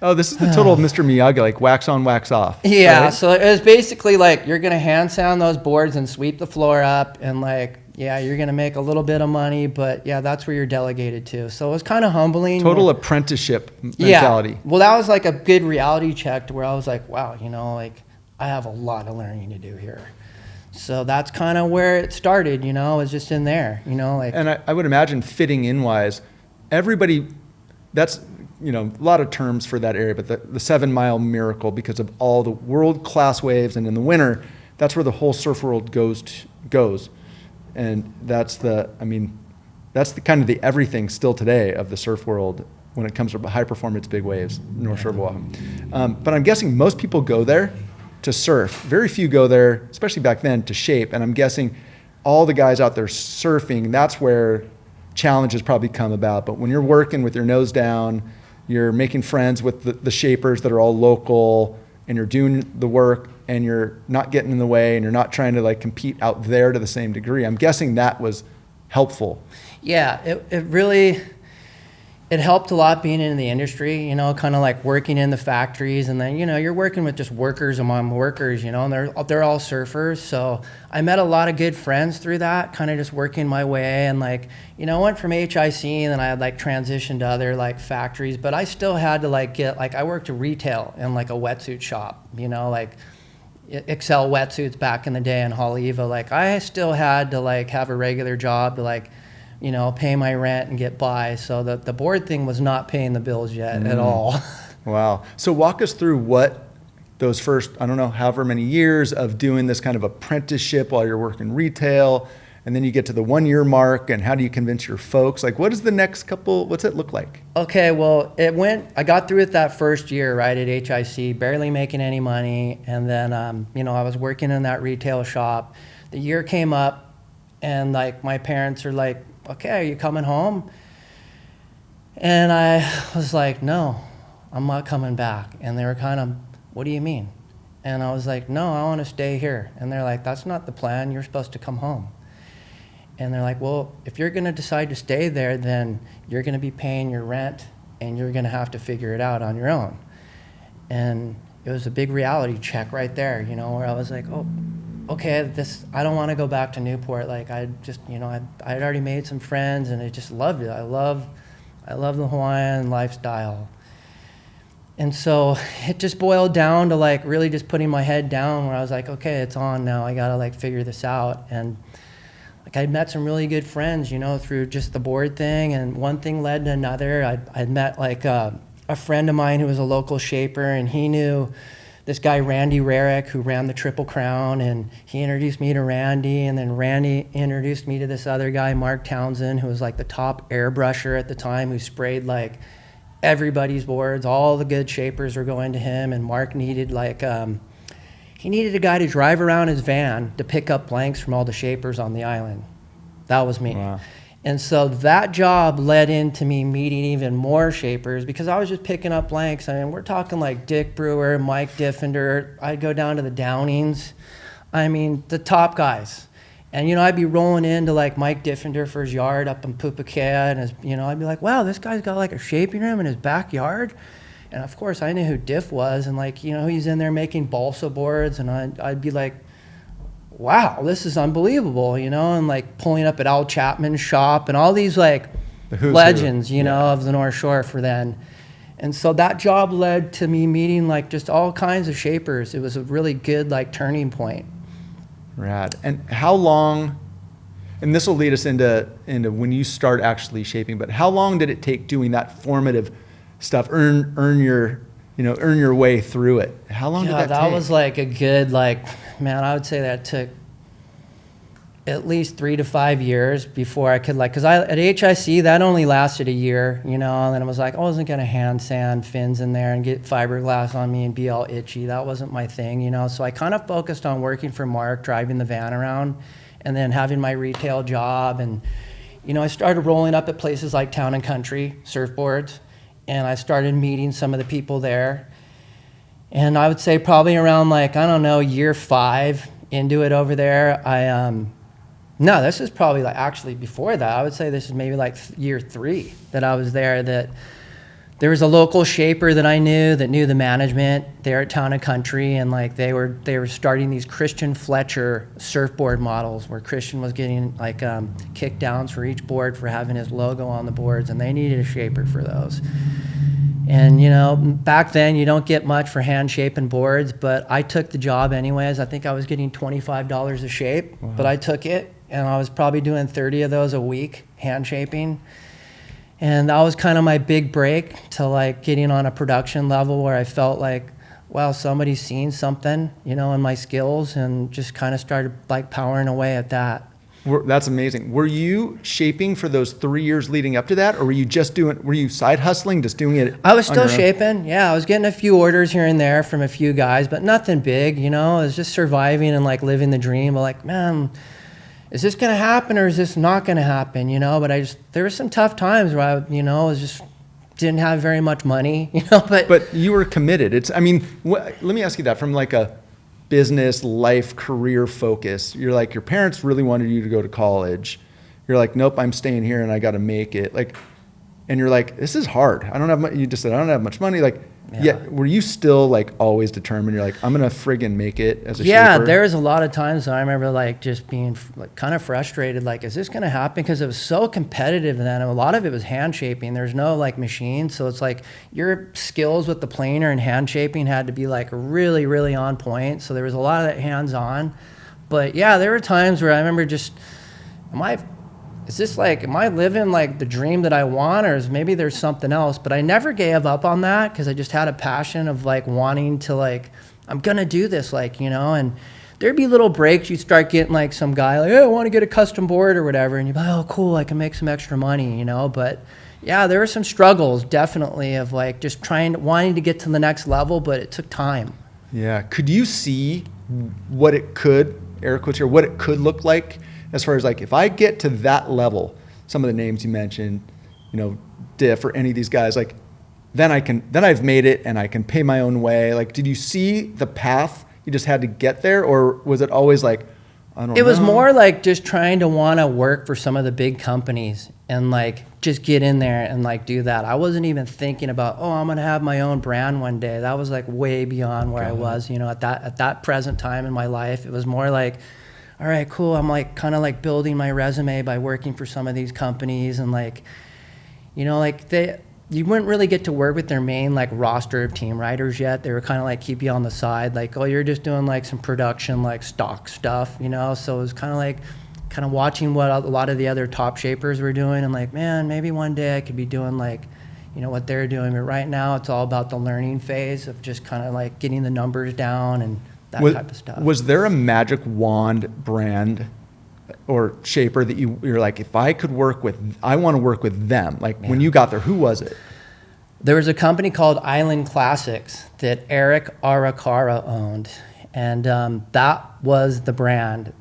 oh, this is the total Mr. Miyagi, like wax on, wax off. yeah, right? so it was basically like, you're gonna hand sand those boards and sweep the floor up, and like, yeah, you're gonna make a little bit of money, but yeah, that's where you're delegated to. So it was kind of humbling. Total apprenticeship mentality. Yeah, well, that was like a good reality check to where I was like, wow, you know, like I have a lot of learning to do here. So that's kind of where it started, you know, was just in there, you know, like. And I would imagine fitting in wise, everybody, that's, you know, a lot of terms for that area, but the 7 Mile miracle, because of all the world-class waves, and in the winter, that's where the whole surf world goes. And that's the kind of the everything still today of the surf world when it comes to high performance big waves, North Shore of Oahu. But I'm guessing most people go there to surf. Very few go there, especially back then, to shape. And I'm guessing all the guys out there surfing, that's where challenges probably come about. But when you're working with your nose down, you're making friends with the shapers that are all local, and you're doing the work, and you're not getting in the way, and you're not trying to like compete out there to the same degree. I'm guessing that was helpful. Yeah, it really, it helped a lot being in the industry, you know, kind of like working in the factories, and then, you know, you're working with just workers among workers, you know, and they're all surfers. So I met a lot of good friends through that, kind of just working my way, and like, you know, went from HIC, and then I had like transitioned to other like factories, but I still had to like get, like I worked retail in like a wetsuit shop, you know, like Excel wetsuits back in the day in Haleiwa. Like I still had to like have a regular job to like, you know, pay my rent and get by. So the board thing was not paying the bills yet at all. Wow. So walk us through what those first, I don't know, however many years of doing this kind of apprenticeship while you're working retail, and then you get to the 1 year mark, and how do you convince your folks? Like, what is the next couple, what's it look like? Okay, well, I got through it that first year, right, at HIC, barely making any money. And then, you know, I was working in that retail shop. The year came up, and like my parents are like, okay, are you coming home? And I was like, no, I'm not coming back. And they were kind of, what do you mean? And I was like, no, I want to stay here. And they're like, that's not the plan. You're supposed to come home. And they're like, well, if you're going to decide to stay there, then you're going to be paying your rent, and you're going to have to figure it out on your own. And it was a big reality check right there, you know, where I was like, oh, okay, I don't want to go back to Newport. Like I just, you know, I'd already made some friends, and I just loved it. I love the Hawaiian lifestyle. And so it just boiled down to like really just putting my head down, where I was like, okay, it's on now. I got to like figure this out. And like I'd met some really good friends, you know, through just the board thing, and one thing led to another. I'd met like a friend of mine who was a local shaper, and he knew this guy Randy Rarick, who ran the Triple Crown, and he introduced me to Randy, and then Randy introduced me to this other guy, Mark Townsend, who was like the top airbrusher at the time, who sprayed like everybody's boards. All the good shapers were going to him, and Mark needed like he needed a guy to drive around his van to pick up blanks from all the shapers on the island. That was me. Wow. And so that job led into me meeting even more shapers, because I was just picking up blanks. I mean, we're talking like Dick Brewer, Mike Diffender. I'd go down to the Downings. I mean, the top guys. And, you know, I'd be rolling into like Mike Diffender for his yard up in Pupukea, and his, you know, I'd be like, wow, this guy's got like a shaping room in his backyard. And of course I knew who Diff was, and like, you know, he's in there making balsa boards, and I'd be like, wow, this is unbelievable, you know, and like pulling up at Al Chapman's shop and all these like legends, you know, of the North Shore for then. And so that job led to me meeting like just all kinds of shapers. It was a really good like turning point. Rad. And how long, and this will lead us into when you start actually shaping, but how long did it take doing that formative stuff, earn your, earn your way through it. How long did that take? That was like a good, man, I would say that took at least 3 to 5 years before I could because at HIC, that only lasted a year, and then it was like, I wasn't going to hand sand fins in there and get fiberglass on me and be all itchy. That wasn't my thing, So I kind of focused on working for Mark, driving the van around, and then having my retail job. And, I started rolling up at places like Town and Country, Surfboards, and I started meeting some of the people there. And I would say probably around year 5 into it over there, no, this is probably actually before that. I would say this is maybe year 3 that I was there. That there was a local shaper that I knew that knew the management there at Town and Country, and they were starting these Christian Fletcher surfboard models where Christian was getting kick downs for each board for having his logo on the boards, and they needed a shaper for those. And back then you don't get much for hand shaping boards, but I took the job anyways. I think I was getting $25 a shape. Wow. But I took it, and I was probably doing 30 of those a week, hand shaping. And that was kind of my big break to getting on a production level where I felt wow, somebody's seen something, in my skills, and just kind of started powering away at that. That's amazing. Were you shaping for those 3 years leading up to that, or were you side hustling, just doing it? I was still shaping. Yeah, I was getting a few orders here and there from a few guys, but nothing big, I was just surviving and living the dream. But man, is this going to happen or is this not going to happen, But there were some tough times where I just didn't have very much money, But you were committed. Let me ask you that from a business, life, career focus. You're your parents really wanted you to go to college. You're nope, I'm staying here and I got to make it. And you're this is hard. I don't have much. You just said I don't have much money. Yeah. Were you still always determined? You're I'm gonna friggin' make it as a shaper? Yeah, there was a lot of times I remember just being kind of frustrated. Is this gonna happen? Because it was so competitive then. And a lot of it was hand shaping. There's no machine, so it's your skills with the planer and hand shaping had to be really, really on point. So there was a lot of that hands on. But yeah, there were times where I remember am I living the dream that I want, or maybe there's something else? But I never gave up on that because I just had a passion of wanting to I'm gonna do this, and there'd be little breaks. You'd start getting some guy hey, I want to get a custom board or whatever, and you'd be oh cool, I can make some extra money, But yeah, there were some struggles definitely of just wanting to get to the next level, but it took time. Yeah, could you see what it could, air quotes here, what it could look like? As far as if I get to that level, some of the names you mentioned, Diff or any of these guys, then I've made it and I can pay my own way. Did you see the path you just had to get there, or was it always I don't know? It was more just trying to want to work for some of the big companies and just get in there and do that. I wasn't even thinking about, I'm going to have my own brand one day. That was way beyond where I was, at that present time in my life. It was more all right, cool. I'm kind of building my resume by working for some of these companies, and you wouldn't really get to work with their main roster of team riders yet. They were kind of keep you on the side, you're just doing some production stock stuff, So it was kind of watching what a lot of the other top shapers were doing, and man, maybe one day I could be doing what they're doing. But right now it's all about the learning phase of just kind of getting the numbers down and that type of stuff. Was there a magic wand brand or shaper that you're if I could work with, I want to work with them? When you got there, who was it? There was a company called Island Classics that Eric Arakawa owned, and that was the brand.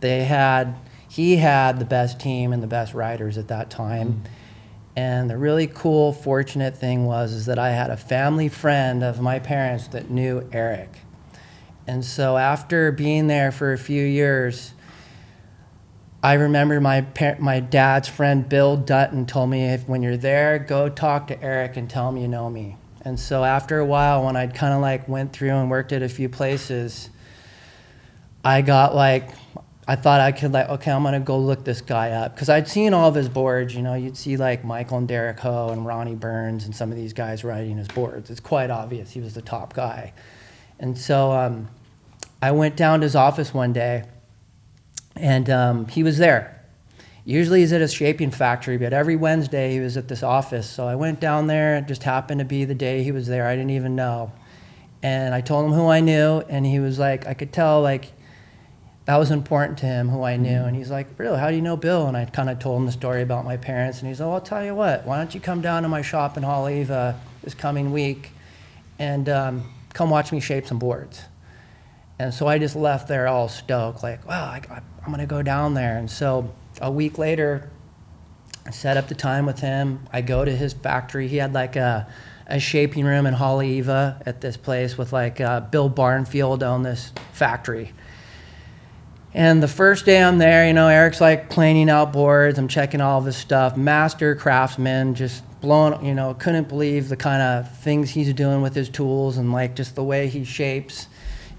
He had the best team and the best riders at that time. And the really cool, fortunate thing is that I had a family friend of my parents that knew Eric. And so after being there for a few years, I remember my dad's friend Bill Dutton told me, when you're there, go talk to Eric and tell him you know me. And so after a while, when I'd kind of went through and worked at a few places, I got I thought I could okay, I'm gonna go look this guy up, because I'd seen all of his boards. You'd see Michael and Derek Ho and Ronnie Burns and some of these guys riding his boards. It's quite obvious he was the top guy. And so I went down to his office one day, and he was there. Usually he's at a shaping factory, but every Wednesday he was at this office. So I went down there. It just happened to be the day he was there. I didn't even know. And I told him who I knew, and he was like, I could tell like that was important to him, who I knew. And he's like, really, how do you know Bill? And I kind of told him the story about my parents, and he's like, well, I'll tell you what, why don't you come down to my shop in Haleiwa this coming week and come watch me shape some boards. And so I just left there all stoked, like, wow, I'm going to go down there. And so a week later, I set up the time with him. I go to his factory. He had like a shaping room in Haleiwa at this place with like Bill Barnfield owned this factory. And the first day I'm there, you know, Eric's like planing out boards. I'm checking all of his stuff. Master craftsman, just blown, you know, couldn't believe the kind of things he's doing with his tools and like just the way he shapes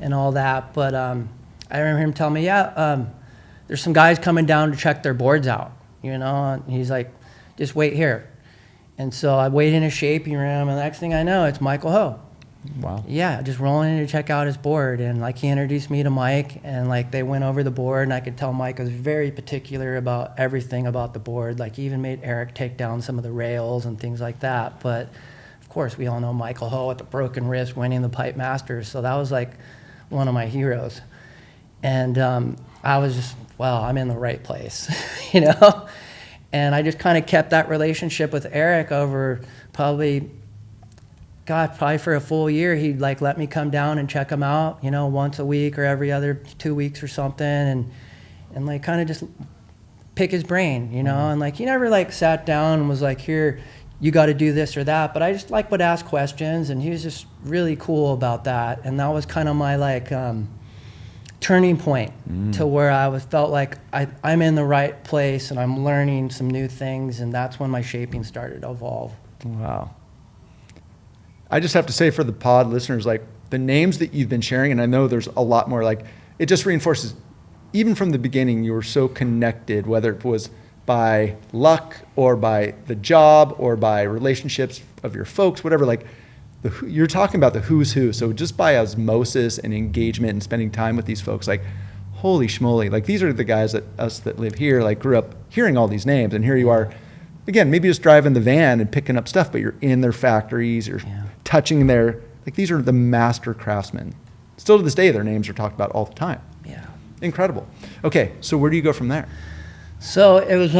and all that. But I remember him telling me, yeah, there's some guys coming down to check their boards out, you know, and he's like, just wait here. And so I wait in a shaping room, and the next thing I know, it's Michael Ho. Wow. Yeah, just rolling in to check out his board, and like he introduced me to Mike, and like they went over the board, and I could tell Mike was very particular about everything about the board. Like he even made Eric take down some of the rails and things like that. But of course, we all know Michael Ho with the broken wrist winning the Pipe Masters, so that was like one of my heroes. And I was just, well, I'm in the right place, you know. And I just kind of kept that relationship with Eric over probably for a full year. He'd like let me come down and check him out, you know, once a week or every other 2 weeks or something, and like kind of just pick his brain, you know. And like he never like sat down and was like, here, you got to do this or that. But I just like would ask questions, and he was just really cool about that. And that was kind of my like turning point to where I felt like I'm in the right place and I'm learning some new things, and that's when my shaping started to evolve. Wow. I just have to say for the pod listeners, like the names that you've been sharing, and I know there's a lot more, like it just reinforces, even from the beginning, you were so connected, whether it was by luck or by the job or by relationships of your folks, whatever, like you're talking about the who's who. So just by osmosis and engagement and spending time with these folks, like holy schmoly, like these are the guys that live here, like grew up hearing all these names, and here you are, again, maybe just driving the van and picking up stuff, but you're in their factories, you're touching their, like these are the master craftsmen. Still to this day, their names are talked about all the time. Yeah. Incredible. Okay, so where do you go from there? So it was,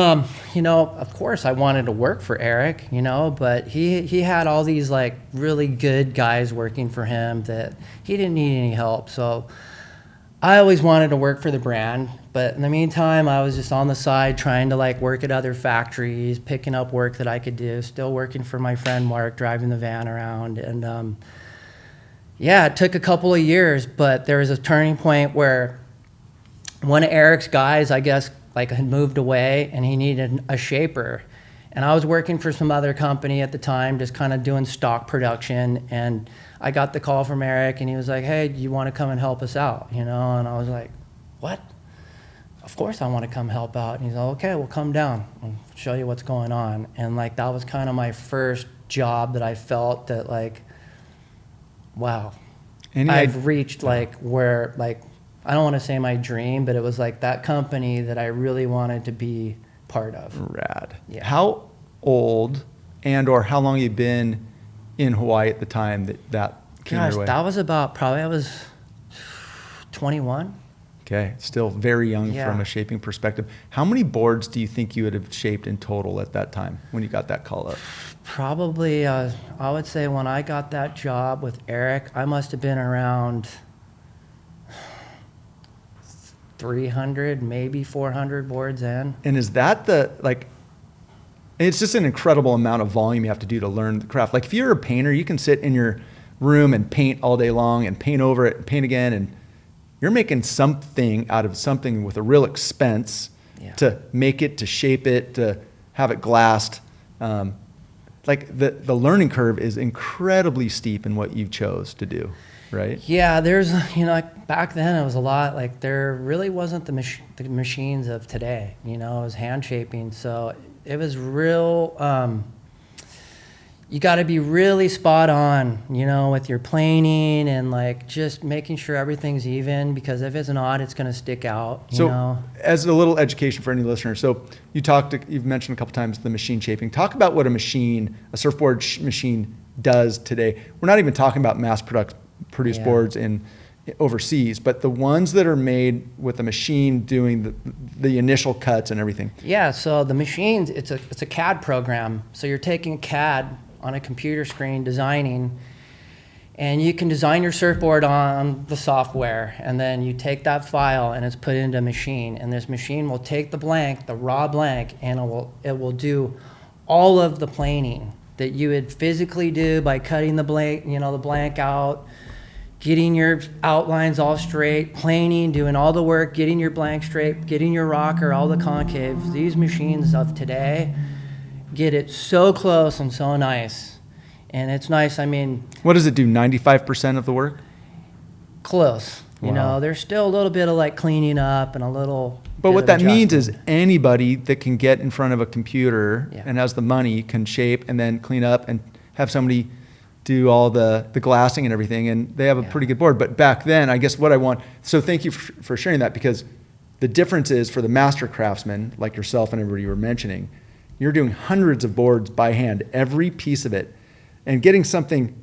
you know, of course I wanted to work for Eric, you know, but he had all these like really good guys working for him that he didn't need any help. So I always wanted to work for the brand, but in the meantime, I was just on the side trying to like work at other factories, picking up work that I could do, still working for my friend Mark, driving the van around. And yeah, it took a couple of years, but there was a turning point where one of Eric's guys, I guess, like had moved away and he needed a shaper. And I was working for some other company at the time, just kind of doing stock production. And I got the call from Eric, and he was like, hey, do you want to come and help us out? You know, and I was like, what? Of course I want to come help out. And he's like, okay, well, come down. I'll show you what's going on. And like, that was kind of my first job that I felt that like, wow, I've reached like where, like, I don't want to say my dream, but it was like that company that I really wanted to be part of. Rad. Yeah. How old and or how long you been in Hawaii at the time that came your way? That was about, probably I was 21. Okay, still very young from a shaping perspective. How many boards do you think you would have shaped in total at that time when you got that call up? Probably, I would say when I got that job with Eric, I must have been around 300, maybe 400 boards in. And is that it's just an incredible amount of volume you have to do to learn the craft. Like if you're a painter, you can sit in your room and paint all day long and paint over it and paint again, and you're making something out of something with a real expense to make it, to shape it, to have it glassed. Like the learning curve is incredibly steep in what you chose to do, right? Yeah, there's, you know, like back then it was a lot, like there really wasn't the machines of today, you know, it was hand shaping. So it was real, you got to be really spot on, you know, with your planing and like just making sure everything's even, because if it's not, it's going to stick out, you know. As a little education for any listener, so you've mentioned a couple times the machine shaping. Talk about what a surfboard machine does today. We're not even talking about mass produce Yeah. boards in overseas, but the ones that are made with a machine doing the initial cuts and everything. Yeah, so the machines, it's a CAD program. So you're taking CAD on a computer screen, designing, and you can design your surfboard on the software, and then you take that file and it's put into a machine, and this machine will take the blank, the raw blank, and it will do all of the planing that you would physically do by cutting the blank, the blank out, getting your outlines all straight, planing, doing all the work, getting your blank straight, getting your rocker, all the concave. These machines of today get it so close and so nice. And it's nice, What does it do, 95% of the work? close. Wow. There's still a little bit of like cleaning up and a little But bit what of that means is adjustment. anybody that can get in front of a computer Yeah. and has the money can shape and then clean up and have somebody do all the glassing and everything, and they have a Yeah. pretty good board. But back then, I guess so thank you for sharing that, because the difference is for the master craftsman, like yourself and everybody you were mentioning, you're doing hundreds of boards by hand, every piece of it, and getting something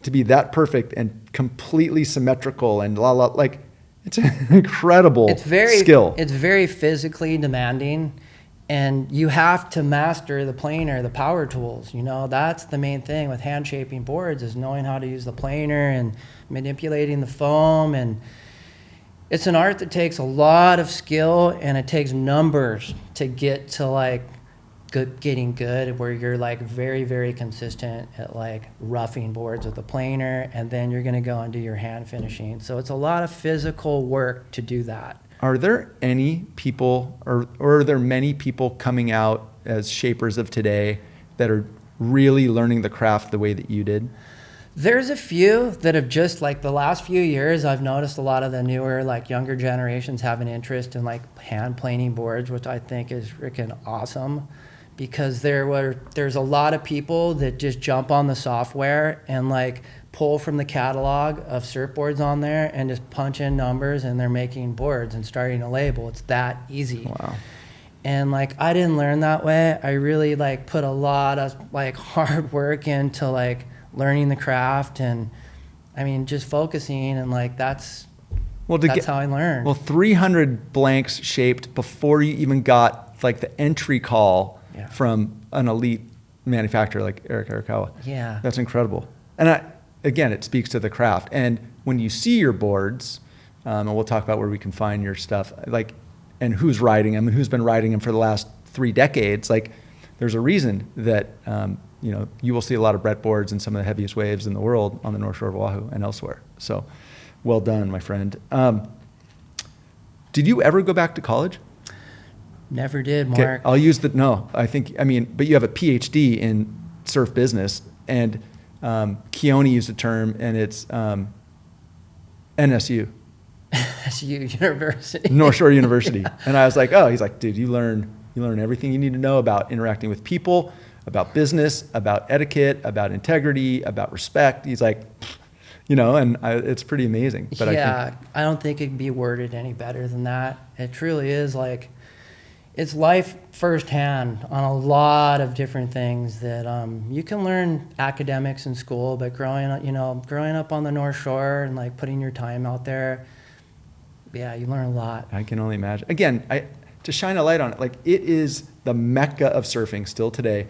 to be that perfect and completely symmetrical and like, it's an incredible skill. It's very physically demanding, and you have to master the planer, the power tools. That's the main thing with hand shaping boards, is knowing how to use the planer and manipulating the foam. And it's an art that takes a lot of skill, and it takes numbers to get to like getting good, where you're like very, very consistent at like roughing boards with the planer, and then you're going to go and do your hand finishing. So it's a lot of physical work to do that. Are there any people, or are there many people coming out as shapers of today that are really learning the craft the way that you did? There's a few that have just like the last few years, I've noticed a lot of the newer, like younger generations have an interest in like hand planing boards, which I think is freaking awesome, because there's a lot of people that just jump on the software and like pull from the catalog of surfboards on there and just punch in numbers, and they're making boards and starting a label. It's that easy. Wow. And like, I didn't learn that way. I really like put a lot of like hard work into like learning the craft, and just focusing, and like that's how I learned. Well, 300 blanks shaped before you even got like the entry call from an elite manufacturer like Eric Arakawa. Yeah. That's incredible. And again, it speaks to the craft. And when you see your boards, and we'll talk about where we can find your stuff, like, and who's riding them and who's been riding them for the last 3 decades, like, there's a reason that you will see a lot of Bret boards and some of the heaviest waves in the world on the North Shore of Oahu and elsewhere. So, well done, my friend. Did you ever go back to college? Never did, Okay, Mark. I'll use but you have a PhD in surf business, and Keone used a term, and it's NSU. SU University. North Shore University. And I was like, oh, he's like, dude, you learn everything you need to know about interacting with people, about business, about etiquette, about integrity, about respect. He's like, it's pretty amazing. But I don't think it can be worded any better than that. It truly is like, it's life firsthand on a lot of different things that you can learn academics in school, but growing up on the North Shore and like putting your time out there, yeah, you learn a lot. I can only imagine. Again, to shine a light on it, like, it is the mecca of surfing still today,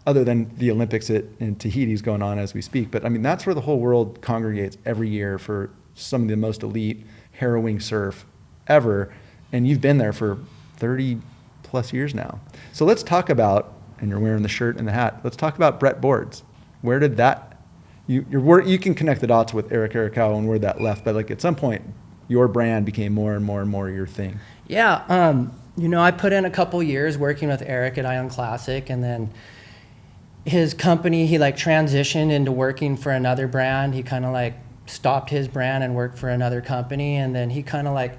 other than the Olympics in Tahiti's going on as we speak. But that's where the whole world congregates every year for some of the most elite, harrowing surf ever. And you've been there for 30 plus years now. So let's talk about, and you're wearing the shirt and the hat, let's talk about Bret boards. Where did that, you can connect the dots with Eric Arakawa and where that left, but like at some point, your brand became more and more and more your thing. Yeah, I put in a couple years working with Eric at Ion Classic, and then his company, he like transitioned into working for another brand. He kind of like stopped his brand and worked for another company, and then he kind of like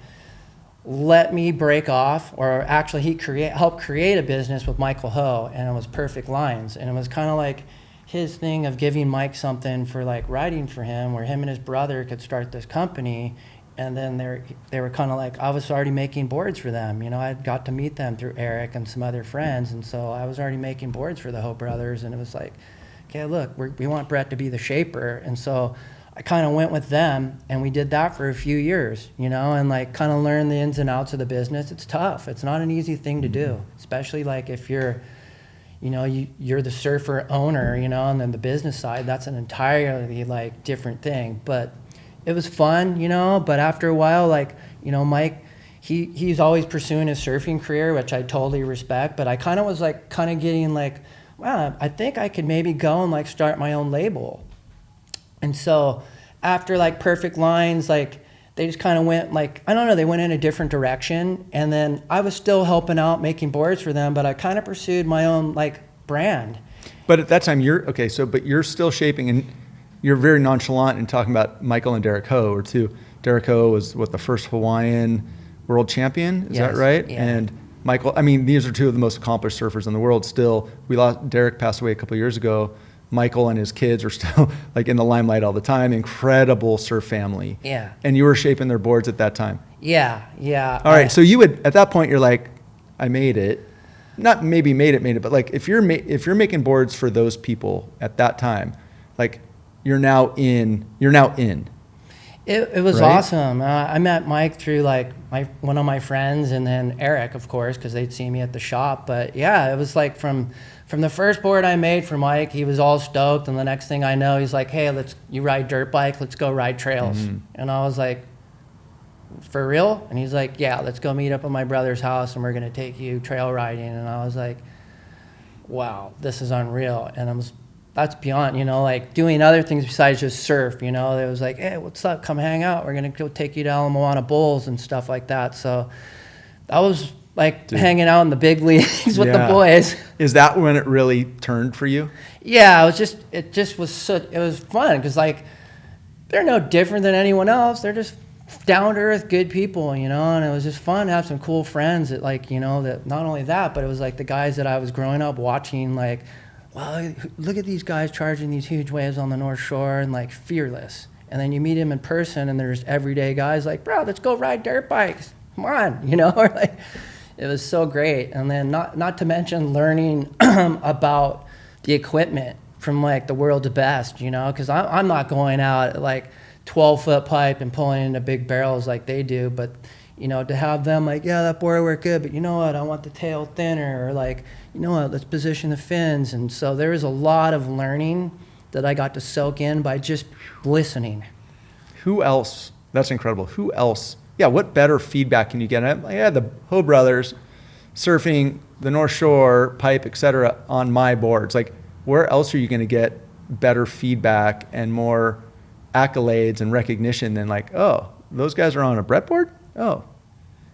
let me break off, or actually he helped create a business with Michael Ho, and it was Perfect Lines, and it was kind of like his thing of giving Mike something for like writing for him, where him and his brother could start this company. And then they were kind of like, I was already making boards for them. I got to meet them through Eric and some other friends, and so I was already making boards for the Ho brothers, and it was like, okay, look, we want Bret to be the shaper. And so I kind of went with them, and we did that for a few years, you know, and like kind of learned the ins and outs of the business. It's tough. It's not an easy thing to do, especially like if you're, you know, you're the surfer owner, you know, and then the business side, that's an entirely like different thing. But it was fun, you know, but after a while, like, you know, Mike, he's always pursuing his surfing career, which I totally respect, but I kind of was like kind of getting like, wow, I think I could maybe go and like start my own label. And so after like Perfect Lines, like they just kind of went like, I don't know, they went in a different direction. And then I was still helping out making boards for them, but I kind of pursued my own like brand. But at that time but you're still shaping, and you're very nonchalant in talking about Michael and Derek Ho, or two. Derek Ho was the first Hawaiian world champion, is that right? Yeah. And Michael, I mean, these are two of the most accomplished surfers in the world still. Derek passed away a couple of years ago. Michael and his kids are still like in the limelight all the time. Incredible surf family. Yeah. And you were shaping their boards at that time. Yeah. All right. So you would, at that point, you're like, I made it. Not maybe made it, but like if you're making boards for those people at that time, like you're now in. It was right? awesome. I met Mike through like one of my friends, and then Eric, of course, because they'd see me at the shop. But yeah, it was like from the first board I made for Mike, he was all stoked, and the next thing I know, he's like, "Hey, you ride dirt bike? Let's go ride trails." Mm-hmm. And I was like, "For real?" And he's like, "Yeah, let's go meet up at my brother's house, and we're gonna take you trail riding." And I was like, "Wow, this is unreal." And that's beyond, you know, like doing other things besides just surf, you know. It was like, "Hey, what's up? Come hang out. We're going to go take you to Ala Moana Bowls and stuff like that." So that was like hanging out in the big leagues with the boys. Is that when it really turned for you? Yeah, it was fun because like they're no different than anyone else. They're just down to earth, good people, you know, and it was just fun to have some cool friends that like, you know, that not only that, but it was like the guys that I was growing up watching, like, well, look at these guys charging these huge waves on the North Shore and like fearless. And then you meet him in person and there's everyday guys like, bro, let's go ride dirt bikes. Come on, you know, or like, it was so great. And then not to mention learning about the equipment from like the world's best, you know, because I'm not going out at like 12-foot pipe and pulling into big barrels like they do, but you know, to have them like, yeah, that board worked good, but you know what, I want the tail thinner, or like, you know what, let's position the fins. And so there was a lot of learning that I got to soak in by just listening. Who else? That's incredible. Who else? Yeah, what better feedback can you get? Yeah, the Ho brothers surfing the North Shore, pipe, etc. on my boards. Like, where else are you going to get better feedback and more accolades and recognition than like, oh, those guys are on a Bret board? Oh,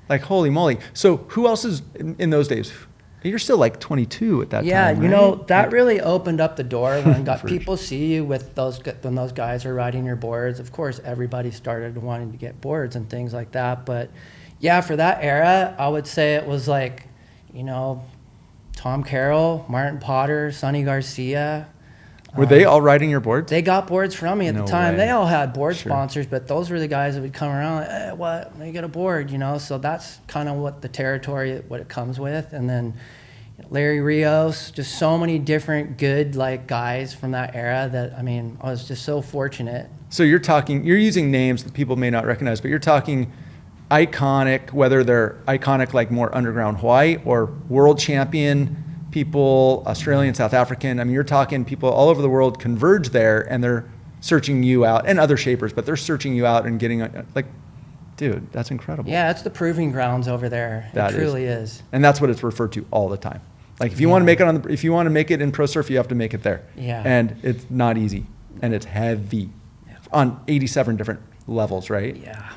like holy moly. So who else is in those days? You're still like 22 at that time. Yeah, you right? know, that really opened up the door when people sure. see you with when those guys are riding your boards. Of course, everybody started wanting to get boards and things like that. But yeah, for that era, I would say it was like, you know, Tom Carroll, Martin Potter, Sonny Garcia. Were they all riding your boards? They got boards from me at the time. Way. They all had board Sure. sponsors, but those were the guys that would come around like, hey, what? Let me get a board, you know? So that's kind of what the territory, what it comes with. And then Larry Rios, just so many different good like guys from that era that, I mean, I was just so fortunate. So you're using names that people may not recognize, but you're talking iconic, whether they're iconic like more underground Hawaii or world champion people, Australian, South African. I mean, you're talking people all over the world converge there and they're searching you out, and other shapers, but they're searching you out and getting like, dude, that's incredible. Yeah, it's the proving grounds over there. It truly is. And that's what it's referred to all the time. Like if you want to make it if you want to make it in pro surf, you have to make it there. Yeah. And it's not easy, and it's heavy on 87 different levels, right? Yeah.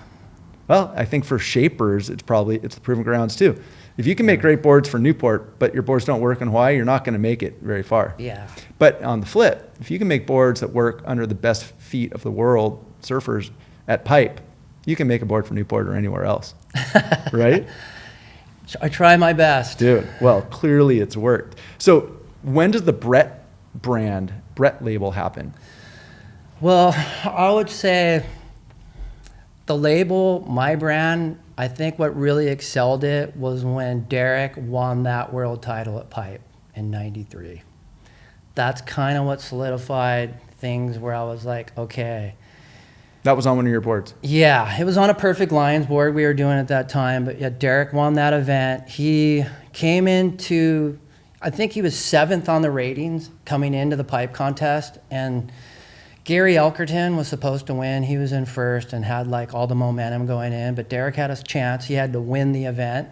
Well, I think for shapers, it's the proving grounds too. If you can make great boards for Newport, but your boards don't work in Hawaii, you're not going to make it very far. Yeah. But on the flip, if you can make boards that work under the best feet of the world, surfers at pipe, you can make a board for Newport or anywhere else, right? I try my best. Dude, well, clearly it's worked. So when does the Bret label happen? Well, I would say the label, my brand, I think what really excelled it was when Derek won that world title at Pipe in '93. That's kind of what solidified things where I was like, okay, That was on one of your boards. Yeah, it was on a Perfect Lions board we were doing at that time. But yeah, Derek won that event. He came into, I think he was 7th on the ratings coming into the pipe contest. And Gary Elkerton was supposed to win. He was in first and had like all the momentum going in. But Derek had a chance. He had to win the event.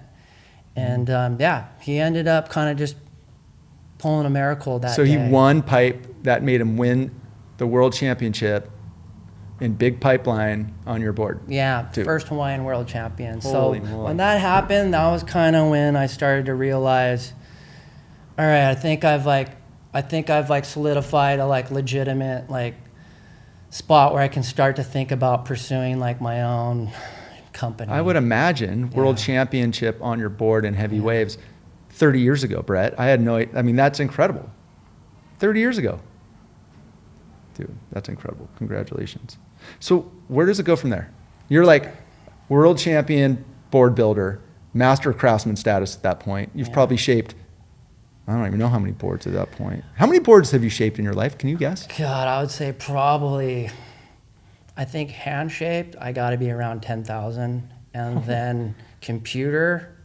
And yeah, he ended up kind of just pulling a miracle that day. So he won pipe that made him win the world championship in big pipeline on your board. Yeah, too. First Hawaiian world champion. Holy So moly. when that happened, that was kind of when I started to realize, all right, I think I've solidified a like legitimate like spot where I can start to think about pursuing like my own company. I would imagine world championship on your board in heavy waves 30 years ago, Bret. I mean, that's incredible. 30 years ago. Dude, that's incredible. Congratulations. So where does it go from there? You're like world champion board builder, master craftsman status at that point. You've probably shaped, I don't even know how many boards at that point. How many boards have you shaped in your life? Can you guess? God, I would say probably, I think hand-shaped, I got to be around 10,000. And then computer,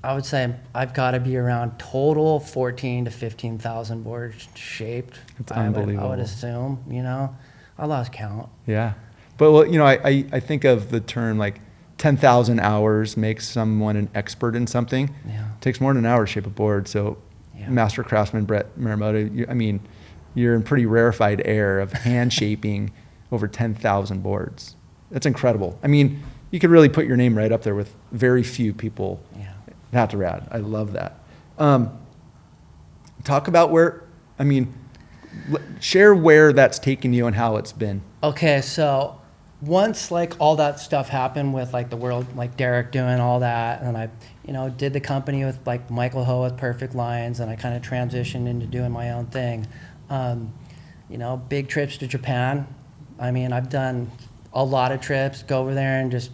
I would say I've got to be around total 14 to 15,000 boards shaped. It's I unbelievable. would assume, you know. I lost count. Yeah. But, well, you know, I think of the term like 10,000 hours makes someone an expert in something. Yeah. It takes more than an hour to shape a board. So master craftsman Bret Marumoto, I mean, you're in pretty rarefied air of hand shaping over 10,000 boards. That's incredible. I mean, you could really put your name right up there with very few people. Yeah. That's rad. I love that. Talk about share where that's taken you and how it's been. Okay, so once like all that stuff happened with like the world, like Derek doing all that, and I, you know, did the company with like Michael Ho with Perfect Lions, and I kind of transitioned into doing my own thing. You know, big trips to Japan. I mean, I've done a lot of trips, go over there and just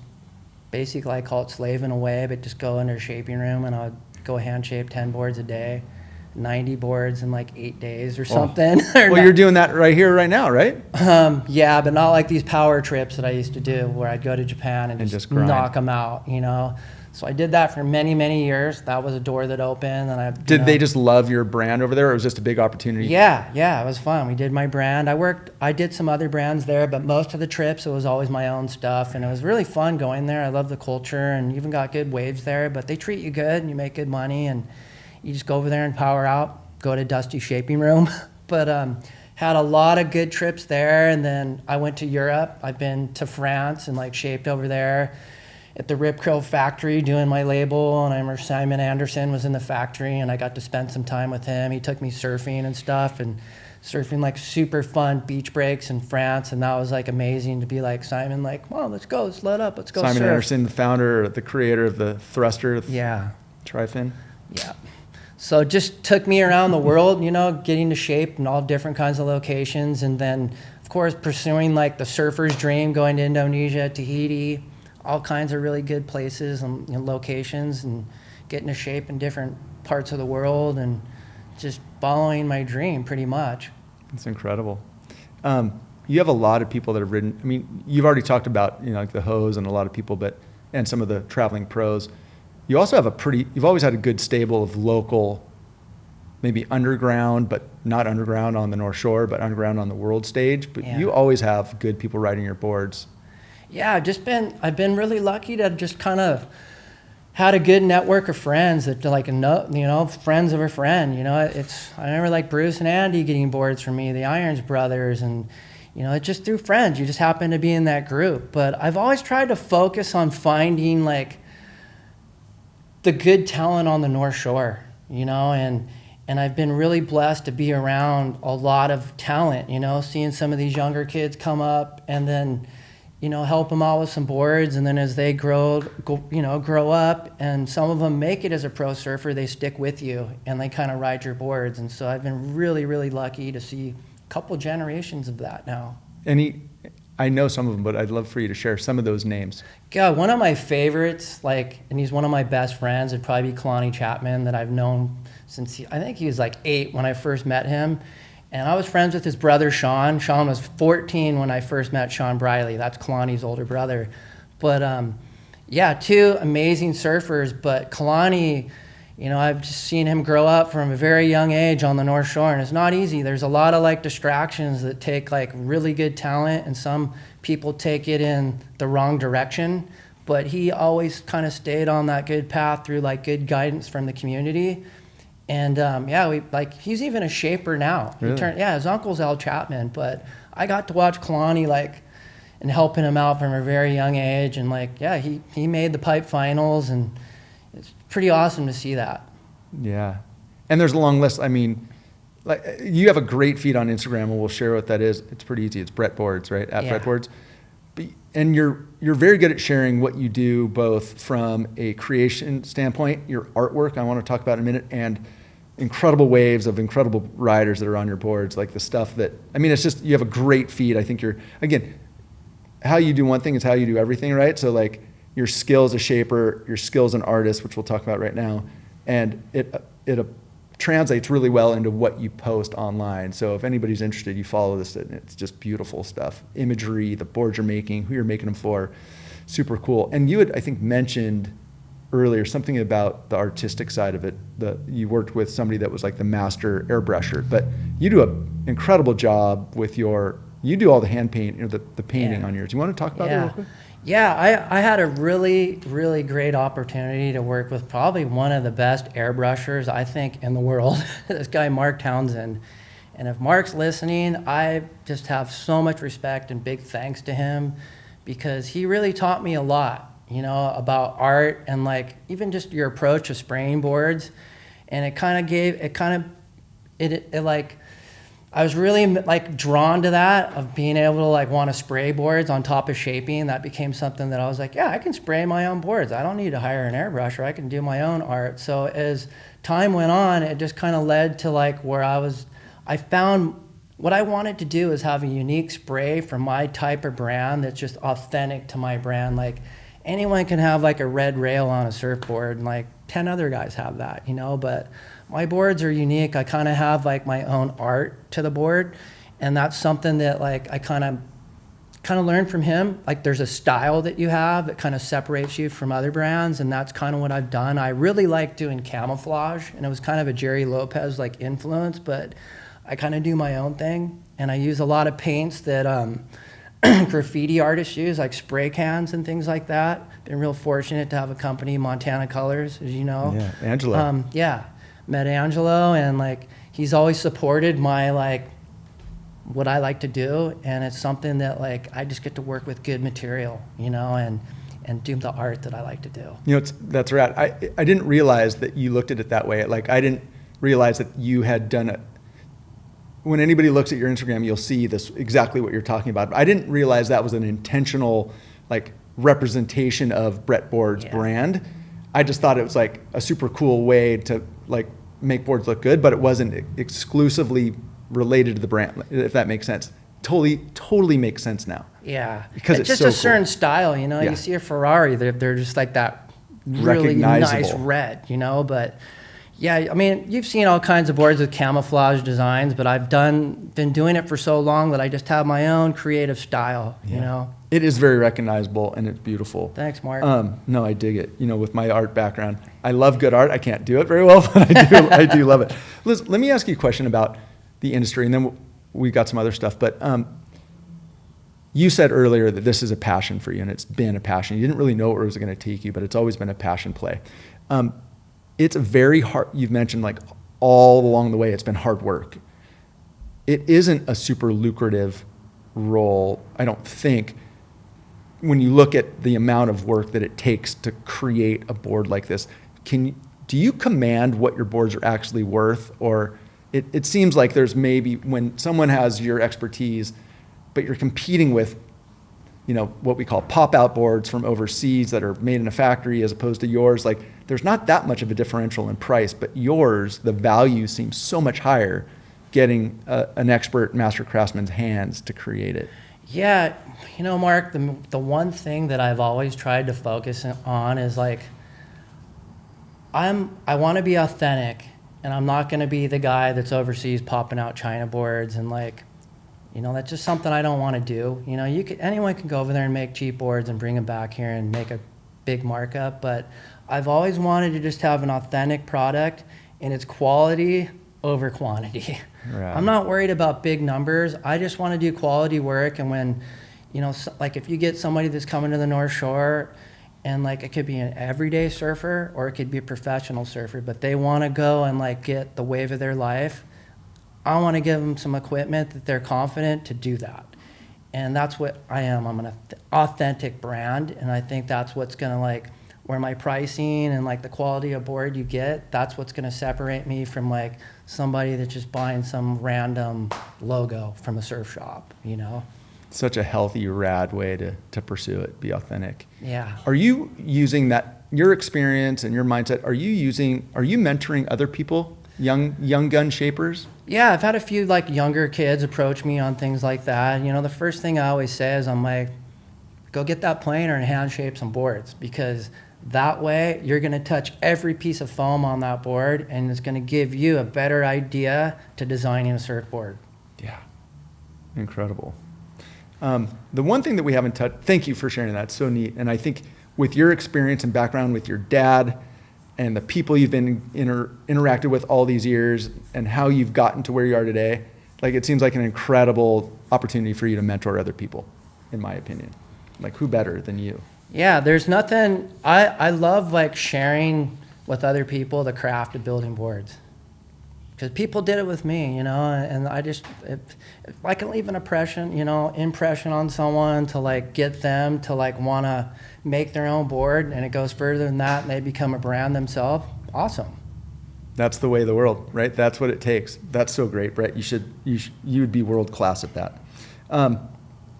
basically, I call it slaving away, but just go in their shaping room and I'd go hand shape 10 boards a day, 90 boards in like 8 days or something. Well, you're doing that right here, right now, right? Yeah, but not like these power trips that I used to do where I'd go to Japan and just grind. knock them out, you know? So I did that for many, many years. That was a door that opened. And Did they just love your brand over there, or was it just a big opportunity? Yeah, it was fun. We did my brand. I did some other brands there, but most of the trips, it was always my own stuff. And it was really fun going there. I love the culture, and you even got good waves there, but they treat you good and you make good money, and you just go over there and power out, go to Dusty Shaping Room. But had a lot of good trips there, and then I went to Europe. I've been to France and like shaped over there at the Rip Curl factory doing my label, and I remember Simon Anderson was in the factory, and I got to spend some time with him. He took me surfing and stuff, and surfing like super fun beach breaks in France, and that was like amazing to be like, Simon, like, come on, let's go, let's load up, let's go Simon surf. Anderson, the founder, the creator of the thruster, Yeah. Tri-fin. Yeah. So it just took me around the world, you know, getting to shape in all different kinds of locations, and then, of course, pursuing like the surfer's dream, going to Indonesia, Tahiti, all kinds of really good places and locations, and getting to shape in different parts of the world, and just following my dream pretty much. It's incredible. You have a lot of people that have ridden. I mean, you've already talked about, you know, like the Hoes and a lot of people, and some of the traveling pros. You also have you've always had a good stable of local, maybe underground, but not underground on the North Shore, but underground on the world stage. But you always have good people riding your boards. Yeah, I've been really lucky to just kind of had a good network of friends that like, you know, friends of a friend, you know, I remember like Bruce and Andy getting boards from me, the Irons brothers, and, you know, it's just through friends. You just happen to be in that group. But I've always tried to focus on finding like the good talent on the North Shore, you know, and I've been really blessed to be around a lot of talent, you know, seeing some of these younger kids come up and then, you know, help them out with some boards, and then as they grow up, and some of them make it as a pro surfer, they stick with you and they kind of ride your boards. And so I've been really, really lucky to see a couple generations of that now. I know some of them, but I'd love for you to share some of those names. God, one of my favorites, like, and he's one of my best friends, would probably be Kalani Chapman, that I've known since I think he was like 8 when I first met him. And I was friends with his brother, Sean. Sean was 14 when I first met Sean Briley. That's Kalani's older brother. But yeah, two amazing surfers. But Kalani, you know, I've just seen him grow up from a very young age on the North Shore, and it's not easy. There's a lot of like distractions that take like really good talent, and some people take it in the wrong direction. But he always kind of stayed on that good path through like good guidance from the community. And yeah, he's even a shaper now. Really? His uncle's Al Chapman, but I got to watch Kalani like and helping him out from a very young age, and like yeah, he made the pipe finals, and it's pretty awesome to see that. Yeah, and there's a long list. I mean, like you have a great feed on Instagram, and we'll share what that is. It's pretty easy. It's Bret Boards, right? At Bret Boards. And you're very good at sharing what you do, both from a creation standpoint, your artwork I want to talk about in a minute, and incredible waves of incredible riders that are on your boards, like the stuff that, I mean, it's just, you have a great feed. I think again, how you do one thing is how you do everything, right? So like your skill as a shaper, your skill as an artist, which we'll talk about right now, and it translates really well into what you post online. So if anybody's interested, you follow this, and it's just beautiful stuff. Imagery, the boards you're making, who you're making them for, super cool. And you had, I think, mentioned earlier something about the artistic side of it. You worked with somebody that was like the master airbrusher, but you do an incredible job with you do all the hand paint, the painting on yours. Do you want to talk about that real quick? Yeah, I had a really, really great opportunity to work with probably one of the best airbrushers, I think, in the world, this guy, Mark Townsend. And if Mark's listening, I just have so much respect and big thanks to him, because he really taught me a lot, you know, about art and like even just your approach to spraying boards. And I was really like drawn to that, of being able to like want to spray boards on top of shaping. That became something that I was like, yeah, I can spray my own boards. I don't need to hire an airbrusher. I can do my own art. So as time went on, it just kind of led to like where I found what I wanted to do is have a unique spray for my type of brand that's just authentic to my brand. Like anyone can have like a red rail on a surfboard, and like 10 other guys have that, you know, but my boards are unique. I kind of have like my own art to the board, and that's something that like I kind of learned from him. Like there's a style that you have that kind of separates you from other brands, and that's kind of what I've done. I really like doing camouflage, and it was kind of a Jerry Lopez like influence, but I kind of do my own thing, and I use a lot of paints that graffiti artists use, like spray cans and things like that. Been real fortunate to have a company, Montana Colors, as you know. Yeah, Angelo. Met Angelo, and like he's always supported my like what I like to do, and it's something that like I just get to work with good material, you know, and do the art that I like to do. You know, that's right. I didn't realize that you looked at it that way. Like I didn't realize that you had done it. When anybody looks at your Instagram, you'll see this exactly what you're talking about. I didn't realize that was an intentional like representation of Bret Board's brand. I just thought it was like a super cool way to like make boards look good, but it wasn't exclusively related to the brand, if that makes sense. Totally makes sense now. Yeah, because it's just so a certain cool. style, you know. Yeah. You see a Ferrari, they're just like that really nice red, you know. But yeah, I mean, you've seen all kinds of boards with camouflage designs, but I've been doing it for so long that I just have my own creative style, you know. It is very recognizable, and it's beautiful. Thanks, Mark. No, I dig it. You know, with my art background, I love good art. I can't do it very well, but I do love it. Liz, let me ask you a question about the industry, and then we got some other stuff. But you said earlier that this is a passion for you, and it's been a passion. You didn't really know where it was going to take you, but it's always been a passion play. It's a very hard, you've mentioned like all along the way, it's been hard work. It isn't a super lucrative role, I don't think, when you look at the amount of work that it takes to create a board like this. Do you command what your boards are actually worth? Or it seems like there's maybe when someone has your expertise, but you're competing with, you know, what we call pop-out boards from overseas that are made in a factory as opposed to yours. Like, there's not that much of a differential in price, but yours, the value seems so much higher getting an expert master craftsman's hands to create it. Yeah, you know, Mark, the one thing that I've always tried to focus on is like, I want to be authentic, And I'm not going to be the guy that's overseas popping out China boards and like, you know, that's just something I don't want to do. You know, anyone can go over there and make cheap boards and bring them back here and make a big markup, but I've always wanted to just have an authentic product, and it's quality over quantity. Right. I'm not worried about big numbers. I just want to do quality work. And when, you know, like if you get somebody that's coming to the North Shore, and like it could be an everyday surfer or it could be a professional surfer, but they want to go and like get the wave of their life, I want to give them some equipment that they're confident to do that. And that's what I am. I'm an authentic brand, and I think that's what's going to like, where my pricing and like the quality of board you get, that's what's going to separate me from like somebody that's just buying some random logo from a surf shop, you know? Such a healthy, rad way to pursue it, be authentic. Yeah. Are you using that, your experience and your mindset, are you mentoring other people, young gun shapers? Yeah, I've had a few like younger kids approach me on things like that. You know, the first thing I always say is I'm like, go get that planer and hand shape some boards, because that way you're going to touch every piece of foam on that board, and it's going to give you a better idea to designing a surfboard. Yeah, incredible. The one thing that we haven't touched, thank you for sharing that, it's so neat. And I think with your experience and background with your dad and the people you've been interacted with all these years and how you've gotten to where you are today, like it seems like an incredible opportunity for you to mentor other people, in my opinion. Like who better than you? Yeah, there's nothing, I love like sharing with other people the craft of building boards. Because people did it with me, you know, and I just, if I can leave an impression on someone to like get them to like want to make their own board, and it goes further than that and they become a brand themselves, awesome. That's the way of the world, right? That's what it takes. That's so great, Bret. You would be world class at that.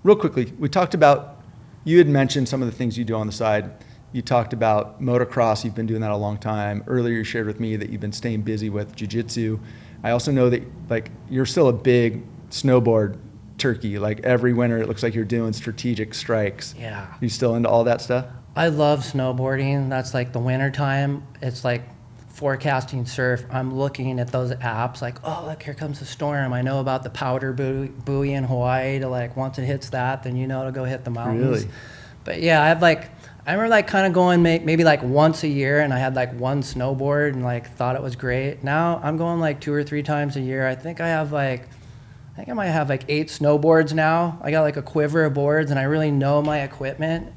Real quickly, we talked about, you had mentioned some of the things you do on the side. You talked about motocross. You've been doing that a long time. Earlier, you shared with me that you've been staying busy with jiu-jitsu. I also know that like you're still a big snowboard turkey. Like every winter, it looks like you're doing strategic strikes. Yeah. Are you still into all that stuff? I love snowboarding. That's like the winter time. It's like forecasting surf. I'm looking at those apps like, oh, look, here comes the storm. I know about the powder buoy in Hawaii to like, once it hits that, then you know to go hit the mountains. Really? But yeah, I remember like kind of going maybe like once a year, and I had like one snowboard and like thought it was great. Now I'm going like 2 or 3 times a year. I think I might have like 8 snowboards now. I got like a quiver of boards, and I really know my equipment.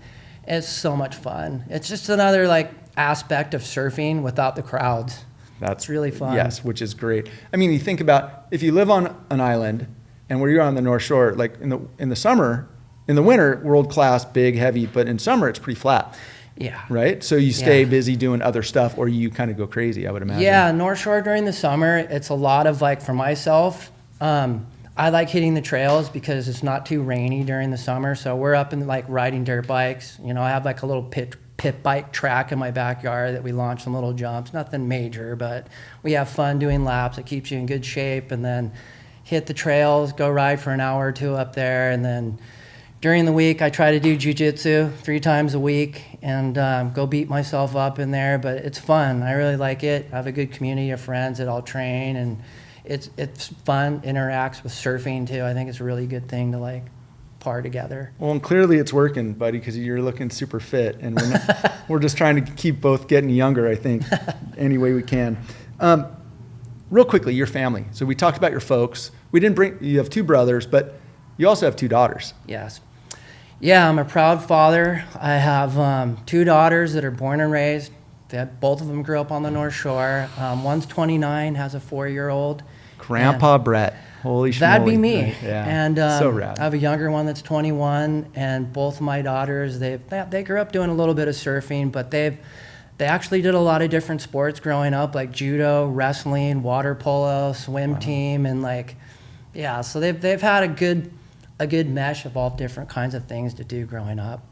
It's so much fun. It's just another like aspect of surfing without the crowds. That's really fun. Yes, which is great. I mean, you think about if you live on an island and where you're on the North Shore, like in the summer, in the winter, world class, big, heavy, but in summer it's pretty flat. Yeah. Right? So you stay busy doing other stuff, or you kind of go crazy, I would imagine. Yeah, North Shore during the summer, it's a lot of like, for myself, I like hitting the trails because it's not too rainy during the summer. So we're up and like riding dirt bikes. You know, I have like a little pit bike track in my backyard that we launch some little jumps. Nothing major, but we have fun doing laps. It keeps you in good shape, and then hit the trails, go ride for an hour or 2 up there, and then during the week, I try to do jiu-jitsu 3 times a week and go beat myself up in there, but it's fun. I really like it. I have a good community of friends that all train, and it's fun, interacts with surfing too. I think it's a really good thing to like par together. Well, and clearly it's working, buddy, because you're looking super fit, and we're just trying to keep both getting younger, I think, any way we can. Real quickly, your family. So we talked about your folks. You have 2 brothers, but you also have 2 daughters. Yes. Yeah, I'm a proud father. I have 2 daughters that are born and raised. Both of them grew up on the North Shore. One's 29, has a 4-year-old. Grandpa Bret. Holy shit. That'd be me. Right? Yeah. And so rad. I have a younger one that's 21, and both of my daughters, they grew up doing a little bit of surfing, but they actually did a lot of different sports growing up, like judo, wrestling, water polo, swim team, and like, yeah, so they've had a good mesh of all different kinds of things to do growing up.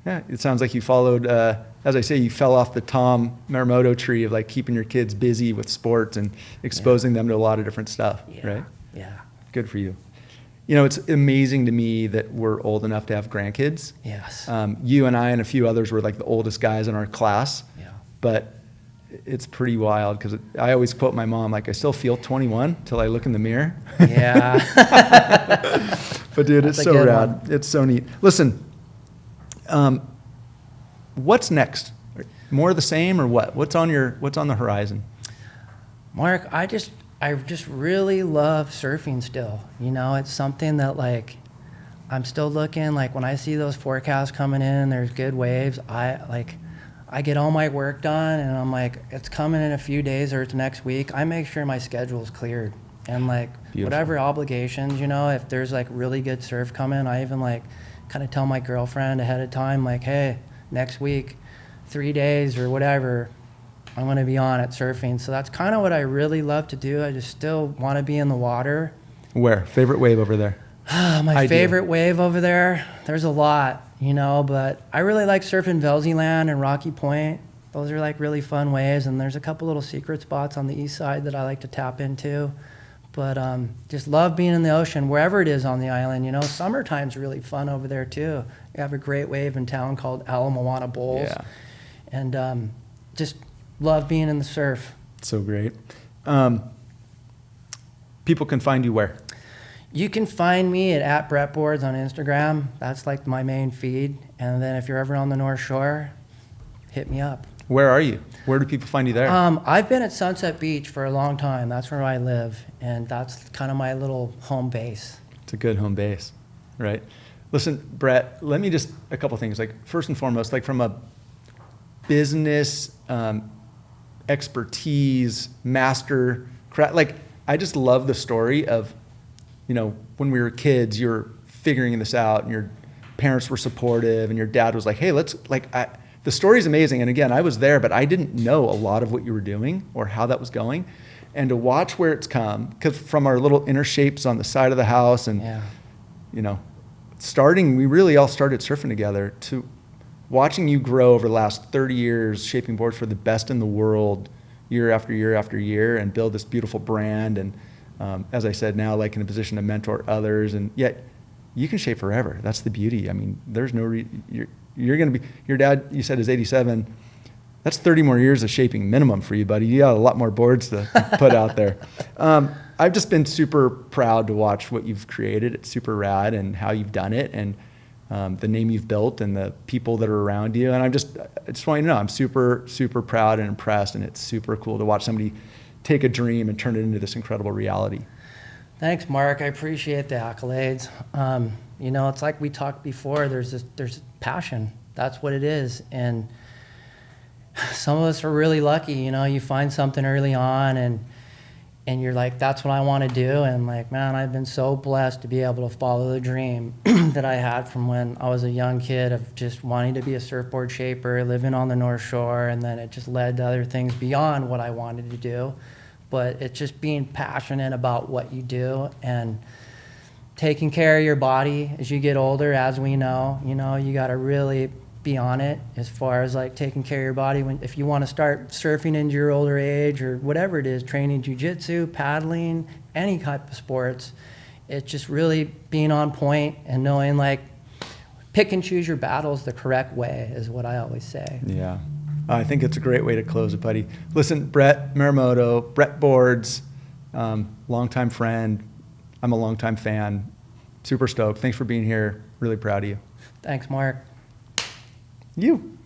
Yeah, it sounds like you followed, as I say, you fell off the Tom Marumoto tree of like keeping your kids busy with sports and exposing them to a lot of different stuff, right? Yeah. Good for you. You know, it's amazing to me that we're old enough to have grandkids. Yes. You and I and a few others were like the oldest guys in our class. Yeah. But it's pretty wild because I always quote my mom, like, I still feel 21 till I look in the mirror. Yeah. But dude, it's That's a so good rad. one. It's so neat. Listen, what's next? More of the same or what? What's on the horizon? Mark, I just really love surfing still. You know, it's something that like I'm still looking, like when I see those forecasts coming in, there's good waves, I get all my work done and I'm like, it's coming in a few days or it's next week. I make sure my schedule's cleared. And like Beautiful. whatever obligations, you know, if there's like really good surf coming, I even like kind of tell my girlfriend ahead of time, like, hey, next week, 3 days or whatever, I'm going to be on it surfing. So that's kind of what I really love to do. I just still want to be in the water. Where? Favorite wave over there? My favorite wave over there, there's a lot, you know, but I really like surfing Velzyland and Rocky Point. Those are like really fun waves, and there's a couple little secret spots on the east side that I like to tap into. But just love being in the ocean, wherever it is on the island. You know, summertime's really fun over there too. You have a great wave in town called Ala Moana Bowls. Yeah. And just love being in the surf. So great. People can find you where? You can find me at @BretBoards on Instagram. That's like my main feed. And then if you're ever on the North Shore, hit me up. Where are you? Where do people find you there? I've been at Sunset Beach for a long time. That's where I live. And that's kind of my little home base. It's a good home base, right? Listen, Bret, let me just, a couple things. Like, first and foremost, like from a business expertise, master, like, I just love the story of, you know, when we were kids, you were figuring this out and your parents were supportive and your dad was like, hey, the story's amazing. And again, I was there, but I didn't know a lot of what you were doing or how that was going. And to watch where it's come, because from our little inner shapes on the side of the house and, you know, we really all started surfing together, to watching you grow over the last 30 years, shaping boards for the best in the world year after year after year and build this beautiful brand. And as I said, now like in a position to mentor others, and yet you can shape forever. That's the beauty. I mean, there's no you're going to be, your dad, you said, is 87. That's 30 more years of shaping minimum for you, buddy. You got a lot more boards to put out there. I've just been super proud to watch what you've created. It's super rad, and how you've done it, and the name you've built, and the people that are around you. And I just want you to know, I'm super, super proud and impressed, and it's super cool to watch somebody take a dream and turn it into this incredible reality. Thanks, Mark. I appreciate the accolades. You know, it's like we talked before, there's passion. That's what it is. And some of us are really lucky, you know, you find something early on and you're like, that's what I want to do. And like, man, I've been so blessed to be able to follow the dream that I had from when I was a young kid of just wanting to be a surfboard shaper, living on the North Shore, and then it just led to other things beyond what I wanted to do. But it's just being passionate about what you do and taking care of your body as you get older. As we know, you know, you got to really be on it as far as like taking care of your body. If you want to start surfing into your older age or whatever it is, training jiu-jitsu, paddling, any type of sports, it's just really being on point and knowing like pick and choose your battles the correct way is what I always say. Yeah. I think it's a great way to close it, buddy. Listen, Bret Marumoto, Bret Boards, longtime friend. I'm a longtime fan. Super stoked. Thanks for being here. Really proud of you. Thanks, Mark. You.